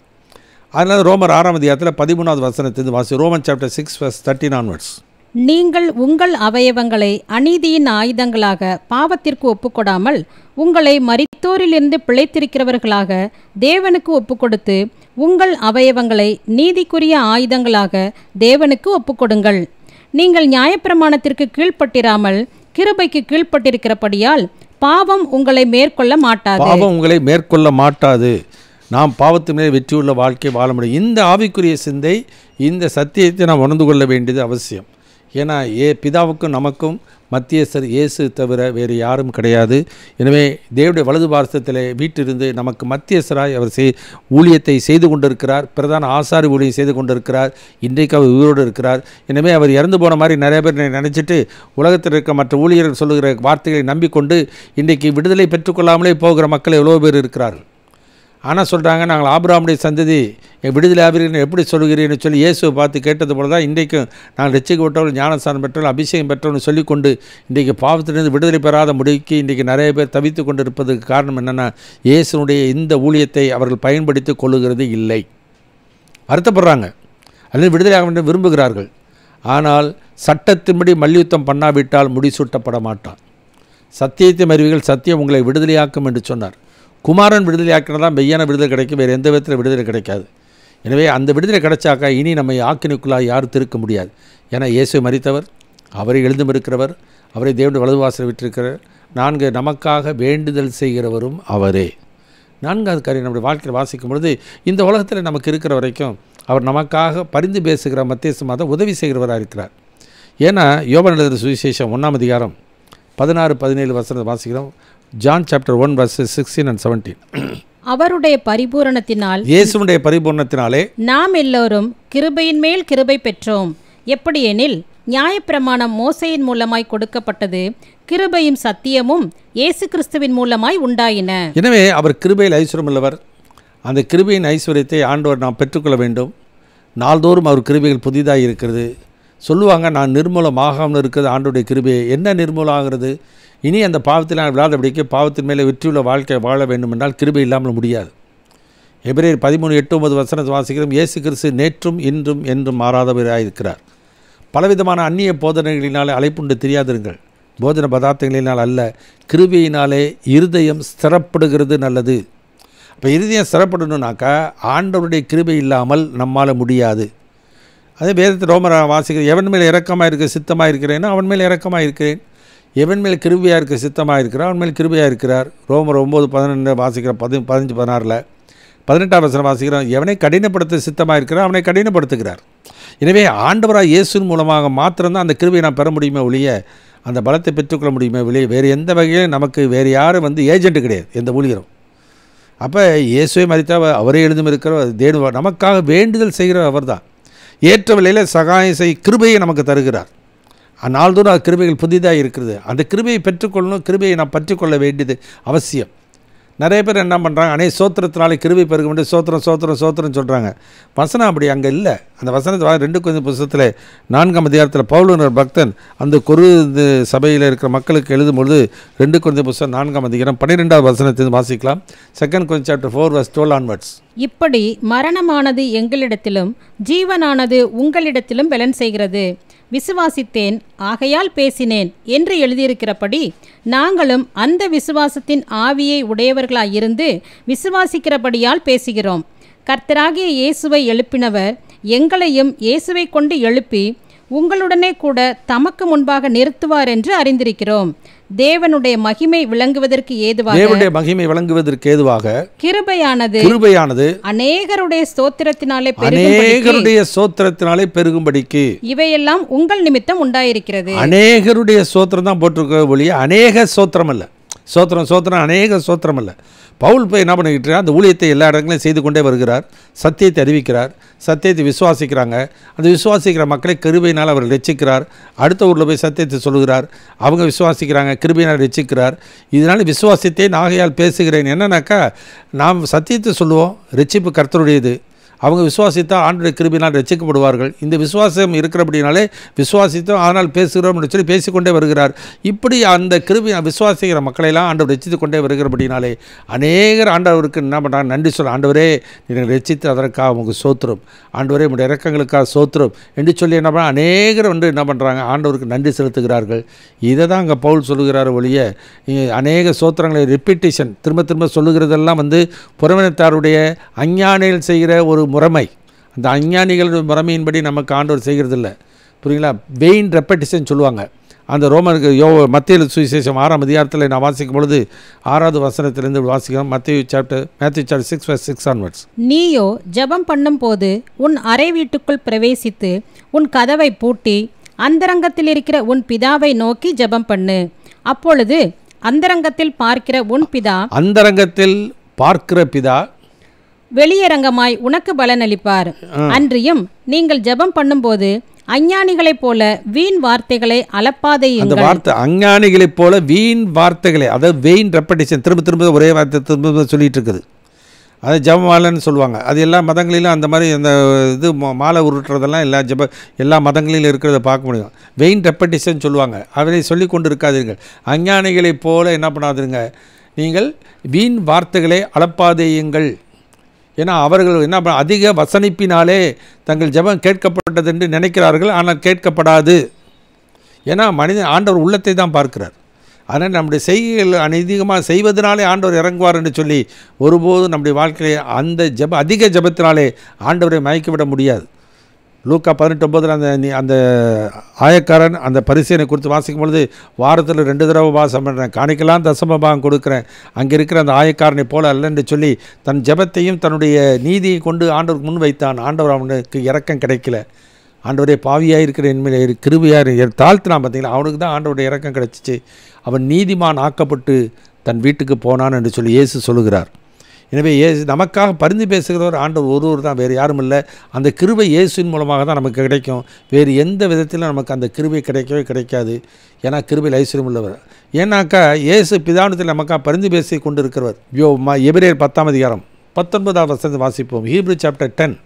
அதனால் ரோமர் 6 அதிகாரத்தில் 13 வசனத்திலிருந்து வாசி. Roman chapter 6 verse 13 onwards. நீங்கள் உங்கள் அவயவங்களை அநீதியின் ஆயுதங்களாக பாவத்திற்கு ஒப்புக்கொடாமல் உங்களை மரித்தோரிலிருந்து பிழைத்திருக்கிறவர்களாக தேவனுக்கு ஒப்புக்கொடுத்து உங்கள் அவயவங்களை நீதிக்குரிய ஆயுதங்களாக தேவனுக்கு ஒப்புக்கொடுங்கள். நீங்கள் நியாயப்பிரமாணத்திற்கு கீழ்ப்பட்டிராமல் கிருபைக்கு கீழ்ப்பட்டிருக்கிறபடியால் பாவம் உங்களை மேற்கொள்ள மாட்டாது. பாவம் உங்களை மேற்கொள்ள மாட்டாது. நாம் பாவத்தின் மேலே வெற்றியுள்ள வாழ்க்கை வாழ முடியும். இந்த ஆவிக்குரிய சிந்தை, இந்த சத்தியத்தை நாம் உணர்ந்து கொள்ள வேண்டியது அவசியம். ஏன்னா பிதாவுக்கும் நமக்கும் மத்தியஸ்தர் இயேசு தவிர வேறு யாரும் கிடையாது. எனவே தேவனுடைய வலது பார்சத்திலே வீட்டிலிருந்து நமக்கு மத்தியஸ்தராய் அவர் ஊழியத்தை செய்து கொண்டிருக்கிறார். பிரதான ஆசாரி ஊழியம் செய்து கொண்டிருக்கிறார். இன்றைக்கு அவர் உயிரோடு இருக்கிறார். எனவே அவர் இறந்து போன மாதிரி நிறைய பேர் நினச்சிட்டு உலகத்தில் இருக்க மற்ற ஊழியர்கள் சொல்லுகிற வார்த்தைகளை நம்பிக்கொண்டு இன்றைக்கு விடுதலை பெற்றுக்கொள்ளாமலே போகிற மக்கள் எவ்வளோ பேர் இருக்கிறார்கள். ஆனால் சொல்கிறாங்க, நாங்கள் ஆபிரகாமுடைய சந்ததி, விடுதலை ஆவீர்கள் எப்படி சொல்கிறீன்னு சொல்லி இயேசுவை பார்த்து கேட்டது போல தான் இன்றைக்கும் நாங்கள் ரட்சிக்கப்பட்டவர்கள், ஞானஸ்தானம் பெற்றவர்கள், அபிஷேகம் பெற்றவர்கள் சொல்லிக்கொண்டு இன்றைக்கு பாவத்திலிருந்து விடுதலை பெறாத முடிக்கு இன்றைக்கி நிறைய பேர் தவித்து கொண்டு இருப்பதற்கு காரணம் என்னென்னா, இயேசுனுடைய இந்த ஊழியத்தை அவர்கள் பயன்படுத்தி கொள்ளுகிறது இல்லை. வருத்தப்படுறாங்க, அல்லது விடுதலையாக வேண்டும் விரும்புகிறார்கள். ஆனால் சட்டத்தின்படி மல்யுத்தம் பண்ணாவிட்டால் முடிசூட்டப்பட மாட்டான். சத்தியத்தை அறிவீர்கள், சத்தியம் உங்களை விடுதலையாக்கும் என்று சொன்னார். குமாரன் விடுதலையாக்கினா தான் மெய்யான விடுதலை கிடைக்கும், வேறு எந்த விதத்தில் விடுதலை கிடைக்காது. எனவே அந்த விடுதலை கிடைச்சாக்கா இனி நம்மை ஆக்கினிக்குள்ளாக யாரும் திருக்க முடியாது. ஏன்னா இயேசு மரித்தவர், அவரை எழுந்தும் இருக்கிறவர், அவரை தேவனுடைய வலது வாசல் விட்டிருக்கிறார். 4 நமக்காக வேண்டுதல் செய்கிறவரும் அவரே. 4வது காரியம் நம்முடைய வாழ்க்கையில் வாசிக்கும் பொழுது, இந்த உலகத்தில் நமக்கு இருக்கிற வரைக்கும் அவர் நமக்காக பரிந்து பேசுகிற மத்தியஸ்தமாக தான் உதவி செய்கிறவராக இருக்கிறார். ஏன்னா யோவான் எழுதின சுவிசேஷம் 1ஆம் அதிகாரம் 16-17 வசனத்தை வாசிக்கிறோம். John chapter 1 verses 16 and 17. அவருடைய பரிபூரணத்தினால், இயேசுவுடைய பரிபூரணத்தினாலே நாம் எல்லோரும் கிருபையின் மேல் கிருபை பெற்றோம். எப்படியெனில் நியாயப்பிரமாணம் மோசேயின் மூலமாய் கொடுக்கப்பட்டது, கிருபையும் சத்தியமும் இயேசு கிறிஸ்துவின் மூலமாய் உண்டாயின. எனவே அவர் கிருபையில் ஐஸ்வர்யம் உள்ளவர். அந்த கிருபையின் ஐஸ்வர்யத்தை ஆண்டவர் நாம் பெற்றுக்கொள்ள வேண்டும். நாள்தோறும் அவர் கிருபைகள் புதிதாக இருக்கிறது. சொல்லுவாங்க, நான் நிர்மூலமாகாமல் இருக்கிறது ஆண்டோடைய கிருபை. என்ன நிர்மூலம் ஆகிறது? இனி அந்த பாவத்தில் நான் விழாதபடிக்கு பாவத்தின் மேலே வெற்றியுள்ள வாழ்க்கை வாழ வேண்டும் என்றால் கிருபை இல்லாமல் முடியாது. எபிரேயர் 13:8-9 வசனத்தை வாசிக்கிறோம். இயேசு கிறிஸ்து நேற்றும் இன்றும் என்றும் மாறாதவராக இருக்கிறார். பலவிதமான அந்நிய போதனைகளினாலே அழைப்புண்டு தெரியாதிருங்கள். போஜன பதார்த்தங்களினால் அல்ல, கிருபையினாலே இருதயம் ஸ்திரப்படுகிறது நல்லது. இப்போ இருதயம் ஸ்திரப்படணுன்னாக்கா ஆண்டவருடைய கிருபை இல்லாமல் நம்மால் முடியாது. அதே வேதத்தில் ரோமர் வாசிக்கிறேன், எவன் மேல் இரக்கமாக இருக்க சித்தமாக இருக்கிறேன்னா அவன் மேல் இரக்கமாக இருக்கிறேன், எவன் மேல் கிருபையாக இருக்க சித்தமாக இருக்கிறார் அவன் மேல் கிருபையாக இருக்கிறார். ரோமர் 9:12 வாசிக்கிறோம். 15-16 18ஆம் வசனம் வாசிக்கிறோம். எவனை கடினப்படுத்த சித்தமாக இருக்கிறார் அவனை கடினப்படுத்துகிறார். எனவே ஆண்டவராக இயேசுவின் மூலமாக மாத்திரம்தான் அந்த கிருபையை நாம் பெற முடியுமே ஒழிய, அந்த பலத்தை பெற்றுக்கொள்ள முடியுமே ஒழிய, வேறு எந்த வகையிலும் நமக்கு வேறு யாரும் ஏஜென்ட் கிடையாது, எந்த ஊழியரும். அப்போ இயேசுவை மரித்தால் அவரே எழுதும் இருக்கிறவர், தேவ நமக்காக வேண்டுதல் செய்கிற அவர் தான். ஏற்ற விலையில் சகாயம் செய் கிருபையை நமக்கு தருகிறார். நாள்தோறும் கிருபைகள் புதிதாக இருக்கிறது. அந்த கிருபையை பெற்றுக்கொள்ளணும். கிருபையை நாம் பற்றிக்கொள்ள வேண்டியது அவசியம். நிறைய பேர் என்ன பண்ணுறாங்க, சோத்திரத்தினாலே கிருபை பெருக வேண்டிய சோத்திரம் சொல்கிறாங்க. வசனம் அப்படி அங்கே இல்லை. அந்த வசனத்தை 2 கொரிந்தியர் புத்தகத்தில் 4ஆம் அதிகாரத்தில் பவுல் பக்தன் அந்த கொரிந்து சபையில் இருக்கிற மக்களுக்கு எழுதும்பொழுது 2 கொரிந்தியர் புத்தகம் 4ஆம் அதிகாரம் 12ஆவது வசனத்தை வாசிக்கலாம். 2 Corinthians chapter 4 verse 12 onwards. இப்படி மரணமானது எங்களிடத்திலும் ஜீவனானது உங்களிடத்திலும் பலன் செய்கிறது. விசுவாசித்தேன் ஆகையால் பேசினேன் என்று எழுதியிருக்கிறபடி நாங்களும் அந்த விசுவாசத்தின் ஆவியை உடையவர்களாயிருந்து விசுவாசிக்கிறபடியால் பேசுகிறோம். கர்த்தராகிய இயேசுவை எழுப்பினவர் எங்களையும் இயேசுவை கொண்டு எழுப்பி உங்களுடனே கூட தமக்கு முன்பாக நிறுத்துவார் என்று அறிந்திருக்கிறோம். தேவனுடைய மகிமை விளங்குவதற்கு ஏதுவாக கிருபையானது அநேகருடைய ஸ்தோத்திரத்தினாலே பெருகும்படிக்கு இவையெல்லாம் உங்கள் நிமித்தம் உண்டாயிருக்கிறது. அநேகருடைய ஸ்தோத்திரம் தான் போட்டிருக்க ஒழிய அநேக ஸ்தோத்திரம் அல்ல. ஸ்தோத்திரம் அநேக ஸ்தோத்திரம் அல்ல. பவுல் போய் என்ன பண்ணிக்கிட்டு அந்த ஊழியத்தை எல்லா இடங்களையும் செய்து கொண்டே வருகிறார். சத்தியத்தை அறிவிக்கிறார், சத்தியத்தை விசுவாசிக்கிறாங்க. அந்த விசுவாசிக்கிற மக்களை கிருபையினால் அவர் ரட்சிக்கிறார். அடுத்த ஊரில் போய் சத்தியத்தை சொல்லுகிறார், அவங்க விசுவாசிக்கிறாங்க, கிருபையினால் ரட்சிக்கிறார். இதனால் விசுவாசத்தை ஆகையால் பேசுகிறேன். என்னன்னாக்கா, நாம் சத்தியத்தை சொல்லுவோம், ரட்சிப்பு கர்த்தருடையது. அவங்க விசுவாசித்தா ஆண்டுடைய கிருபையினால் ரட்சிக்கப்படுவார்கள். இந்த விசுவாசம் இருக்கிறபடினாலே விசுவாசித்தோம் ஆனால் பேசுகிறோம் என்று சொல்லி பேசிக்கொண்டே வருகிறார். இப்படி அந்த கிருபை விசுவாசிக்கிற மக்களையெல்லாம் ஆண்டவர் ரட்சித்து கொண்டே வருகிறபடினாலே அநேகர் ஆண்டவருக்கு என்ன பண்ணுறாங்க, நன்றி சொல்ல, ஆண்டவரே நீங்கள் ரட்சித்து அதற்காக உங்களுக்கு சோத்திரம், ஆண்டவரே உங்களுடைய இறக்கங்களுக்காக சோத்திரம் என்று சொல்லி என்ன பண்ண அநேகர் என்ன பண்ணுறாங்க, ஆண்டவருக்கு நன்றி செலுத்துகிறார்கள். இதை தான் அங்கே பவுல் சொல்லுகிறார் ஒழிய அநேக சோத்திரங்களை ரிப்பீட்டேஷன் திரும்ப சொல்லுகிறதெல்லாம் புறவினத்தாருடைய அஞ்ஞானிகள் செய்கிற ஒரு முறைமை. அந்த அஞ்ஞானிகளுடைய முறைமையின்படி நமக்கு ஆண்டவர் செய்கிறது இல்லை. புரியுங்களா? வெயின் ரெப்படிஷன் சொல்லுவாங்க. அந்த ரோமனுக்கு மத்திய சுவிசேஷம் 6ஆம் அதிகாரத்தில் நான் வாசிக்கும் பொழுது 6வது வசனத்திலிருந்து வாசிக்கிறோம். Matthew chapter 6 onwards. நீயோ ஜெபம் பண்ணும்போது உன் அறை வீட்டுக்குள் பிரவேசித்து உன் கதவை பூட்டி அந்தரங்கத்தில் இருக்கிற உன் பிதாவை நோக்கி ஜெபம் பண்ணு. அப்பொழுது அந்தரங்கத்தில் பார்க்கிற உன் பிதா வெளியரங்கமாய் உனக்கு பலனளிப்பார். அன்றியும் நீங்கள் ஜெபம் பண்ணும்போது அஞ்ஞானிகளைப் போல வீண் வார்த்தைகளை அலப்பாதையுங்கள். அந்த வார்த்தை அஞ்ஞானிகளைப் போல வீண் வார்த்தைகளை, அதாவது வெயின் ரெப்படிஷன், திரும்ப திரும்ப ஒரே வார்த்தை திரும்ப சொல்லிட்டு இருக்குது. அது ஜபமாலைன்னு சொல்லுவாங்க. அது எல்லா மதங்களிலும் அந்த மாதிரி அந்த இது மாலை உருட்டுறதெல்லாம் எல்லா மதங்களிலும் இருக்கிறத பார்க்க முடியும். வெயின் ரெப்படிஷன் சொல்லுவாங்க. அவரை சொல்லி கொண்டு இருக்காதீர்கள். அஞ்ஞானிகளைப் போல என்ன பண்ணாதீங்க, நீங்கள் வீண் வார்த்தைகளை அலப்பாதேயுங்கள். ஏன்னா அவர்கள் என்ன அதிக வசனிப்பினாலே தங்கள் ஜெபம் கேட்கப்பட்டது என்று நினைக்கிறார்கள், ஆனால் கேட்கப்படாது. ஏன்னா மனிதன் ஆண்டவர் உள்ளத்தை தான் பார்க்கிறார். அதனால் நம்முடைய செய்கைகள் அதிகமாக செய்வதனாலே ஆண்டவர் இறங்குவார் என்று சொல்லி ஒருபோதும் நம்முடைய வாழ்க்கையை அந்த அதிக ஜெபத்தினாலே ஆண்டவரை மயக்கிவிட முடியாது. லூக்கா 18:9 அந்த ஆயக்காரன் அந்த பரிசீலனை குறித்து வாசிக்கும் பொழுது, வாரத்தில் 2 தடவை வாசம் பண்ணுறேன், காணிக்கலாம் தசமபாகம் கொடுக்குறேன், அங்கே இருக்கிற அந்த ஆயக்காரனை போல அல்ல என்று சொல்லி தன் ஜெபத்தையும் தன்னுடைய நீதியை கொண்டு ஆண்டவருக்கு முன் வைத்தான். ஆண்டவர் அவனுக்கு இரக்கம் கிடைக்கல. ஆண்டவரே பாவியாக இருக்கிற என்மையில் கிருபையாக தாழ்த்தினான். பார்த்தீங்களா, அவனுக்கு தான் ஆண்டவருடைய இரக்கம் கிடைச்சிச்சு. அவன் நீதிமான் ஆக்கப்பட்டு தன் வீட்டுக்கு போனான் என்று சொல்லி இயேசு சொல்லுகிறார். எனவே நமக்காக பரிந்து பேசுகிறவர் ஆண்டவர் ஒருவர் தான், வேறு யாரும் இல்லை. அந்த கிருபை இயேசுவின் மூலமாக தான் நமக்கு கிடைக்கும். வேறு எந்த விதத்திலும் நமக்கு அந்த கிருபை கிடைக்கவே கிடைக்காது. ஏன்னா கிருபையில் ஐஸ்வர்யம் உள்ளவர். ஏன்னாக்கா இயேசு பிதானத்தில் நமக்காக பரிந்து பேசி கொண்டு இருக்கிறவர். எபிரேயர் 10ஆம் அதிகாரம் 19ஆம் வசனத்தை வாசிப்போம். Hebrew chapter 10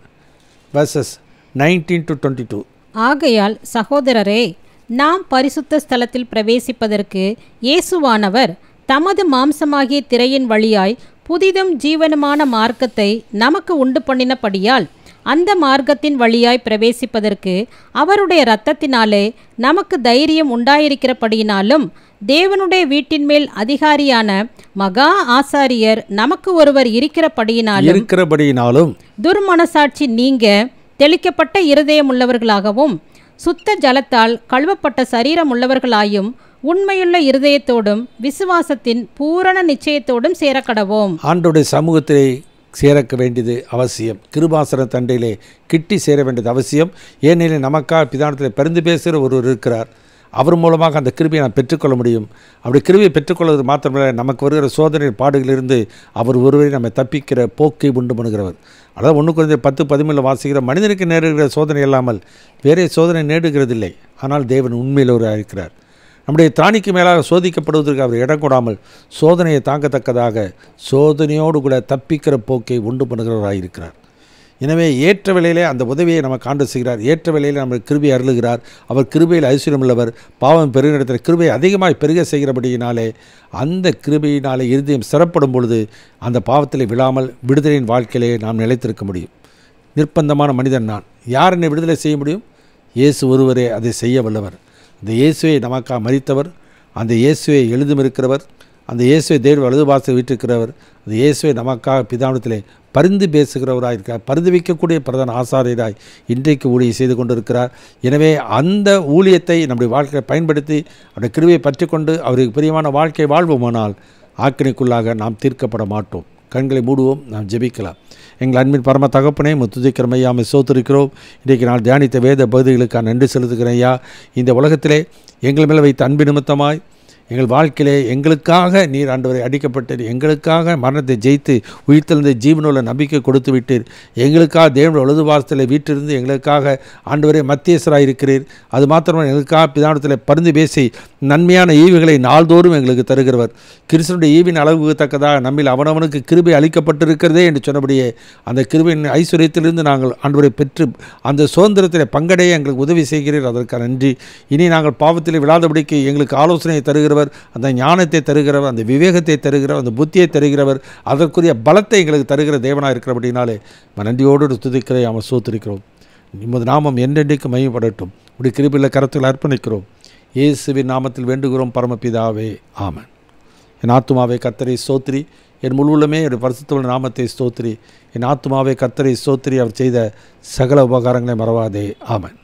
verses 19 to 22. ஆகையால் சகோதரரே, நாம் பரிசுத்த ஸ்தலத்தில் பிரவேசிப்பதற்கு இயேசுவானவர் தமது மாம்சமாகிய திரையின் வழியாய் புதிதும் ஜீவனுமான மார்க்கத்தை நமக்கு உண்டு பண்ணினபடியால் அந்த மார்க்கத்தின் வழியாய் பிரவேசிப்பதற்கு அவருடைய இரத்தத்தினாலே நமக்கு தைரியம் உண்டாயிருக்கிறபடியினாலும் தேவனுடைய வீட்டின் மேல் அதிகாரியான மகா ஆசாரியர் நமக்கு ஒருவர் இருக்கிறபடியினாலும் துர்மனசாட்சி நீங்க தெளிக்கப்பட்ட இருதயம் உள்ளவர்களாகவும் சுத்த ஜலத்தால் கழுவப்பட்ட சரீரம் உள்ளவர்களாயும் உண்மையுள்ள இருதயத்தோடும் விசுவாசத்தின் பூரண நிச்சயத்தோடும் சேரக்கடவோம். ஆண்டோடைய சமூகத்திலே சேரக்க வேண்டியது அவசியம். கிருபாசன தண்டையிலே கிட்டி சேர வேண்டியது அவசியம். ஏனெனில் நமக்காக பிதானத்தில் பரிந்து பேசுகிற ஒருவர் இருக்கிறார். அவர் மூலமாக அந்த கிருபியை நாம் பெற்றுக்கொள்ள முடியும். அப்படி கிருபியை பெற்றுக்கொள்வது மாத்திரமல்ல, நமக்கு வருகிற சோதனை பாடுகளிலிருந்து அவர் ஒருவரை நம்ம தப்பிக்கிற போக்கை உண்டு பண்ணுகிறவர். அதாவது 1 Corinthians 10:13 வாசிக்கிற, மனிதனுக்கு நேருகிற சோதனை இல்லாமல் வேறே சோதனை நேடுகிறதில்லை. ஆனால் தேவன் உண்மையில் ஒரு இருக்கிறார். நம்முடைய திராணிக்கு மேலாக சோதிக்கப்படுவதற்கு அவர் இடம் கொடாமல் சோதனையை தாங்கத்தக்கதாக சோதனையோடு கூட தப்பிக்கிற போக்கை உண்டு பண்ணுகிறவராக இருக்கிறார். எனவே ஏற்ற வேளையிலே அந்த உதவியை நமக்கு ஆண்டு செய்கிறார். ஏற்ற வேளையில் நம்ம கிருபையை அருளுகிறார். அவர் கிருபையில் ஐஸ்வர்யம் உள்ளவர். பாவம் பெருகிற இடத்துல கிருபையை அதிகமாக பெருக செய்கிறபடியினாலே அந்த கிருபையினாலே இருதயம் சிறப்படும் பொழுது அந்த பாவத்தில் விழாமல் விடுதலையின் வாழ்க்கையிலே நாம் நிலைத்திருக்க முடியும். நிர்பந்தமான மனிதன் நான். யார் என்னை விடுதலை செய்ய முடியும்? இயேசு ஒருவரே அதை செய்ய வல்லவர். அந்த இயேசுவை நமக்காக மரித்தவர், அந்த இயேசுவை எழுதும் இருக்கிறவர், அந்த இயேசுவை தேவ வலது பாசை வீட்டிருக்கிறவர், அந்த இயேசுவை நமக்காக பிதானத்திலே பரிந்து பேசுகிறவராக இருக்கிறார். பரிந்து வைக்கக்கூடிய பிரதான ஆசாரியராய் இன்றைக்கு ஊழியம் செய்து கொண்டிருக்கிறார். எனவே அந்த ஊழியத்தை நம்முடைய வாழ்க்கையை பயன்படுத்தி அவருடைய கிருபையை பற்றி கொண்டு அவருக்கு பிரியமான வாழ்க்கை வாழ்வோமானால் ஆக்கினைக்குள்ளாக நாம் தீர்க்கப்பட மாட்டோம். கண்களை மூடுவோம், நாம் ஜெபிக்கலாம். எங்கள் அன்பின் பரம தகப்பனே, முத்துதிக்கிறோம் ஐயா, சோத்திருக்கிறோம். இன்றைக்கு நான் தியானித்த வேத பகுதிகளுக்காக நன்றி செலுத்துகிறேன் ஐயா. இந்த உலகத்திலே எங்கள் மேலே வைத்த அன்பு நிமித்தமாய் எங்கள் வாழ்க்கையிலே எங்களுக்காக நீர் ஆண்டவரை அடிக்கப்பட்டீர். எங்களுக்காக மரணத்தை ஜெயித்து உயிர்த்தெழுந்த ஜீவனுள்ள நம்பிக்கை கொடுத்து விட்டீர். எங்களுக்காக தேவனுடைய வலது பாசத்தில் வீட்டிலிருந்து எங்களுக்காக ஆண்டவரே மத்தியஸ்தராக இருக்கிறீர். அது மாத்திரமல்ல, எங்களுக்காக பிதானத்தில் பரிந்து பேசி நன்மையான ஈவுகளை நாள்தோறும் எங்களுக்கு தருகிறவர். கிறிஸ்துவனுடைய ஈவின் அளவுக்கு தக்கதாக நம்மில் அவனவனுக்கு கிருபை அளிக்கப்பட்டிருக்கிறதே என்று சொன்னபடியே அந்த கிருபையின் ஐஸ்வர்யத்திலிருந்து நாங்கள் ஆண்டவரை பெற்று அந்த சுதந்திரத்தில் பங்கடைய எங்களுக்கு உதவி செய்கிறீர். அதற்கு நன்றி. இனி நாங்கள் பாவத்தில் விழாதபடிக்கு எங்களுக்கு ஆலோசனையை தருகிறவர், அந்த ஞானத்தை தருகிறவர், அந்த விவேகத்தை தருகிறவர், அந்த புத்தியை தருகிறவர், அதற்குரிய பலத்தை எங்களுக்கு தருகிற தேவனாக இருக்கிறபடினாலே நன்றியோடு துதிக்கிறேன். அவன் சோத்திருக்கிறோம். நிம்மது நாமம் என்றென்றைக்கு மகிமைப்படட்டும். உடைய கிருபையில் கரத்தில் அர்ப்பணிக்கிறோம். இயேசுவின் நாமத்தில் வேண்டுகிறோம் பரமபிதாவே, ஆமென். என் ஆத்துமாவே கர்த்தரை ஸ்தோத்திரி, என் முழுவலுமே என்னுடைய பரிசுத்தமுள்ள நாமத்தை ஸ்தோத்திரி. என் ஆத்துமாவே கர்த்தரை ஸ்தோத்திரி, அவர் செய்த சகல உபகாரங்களை மறவாதே, ஆமென்.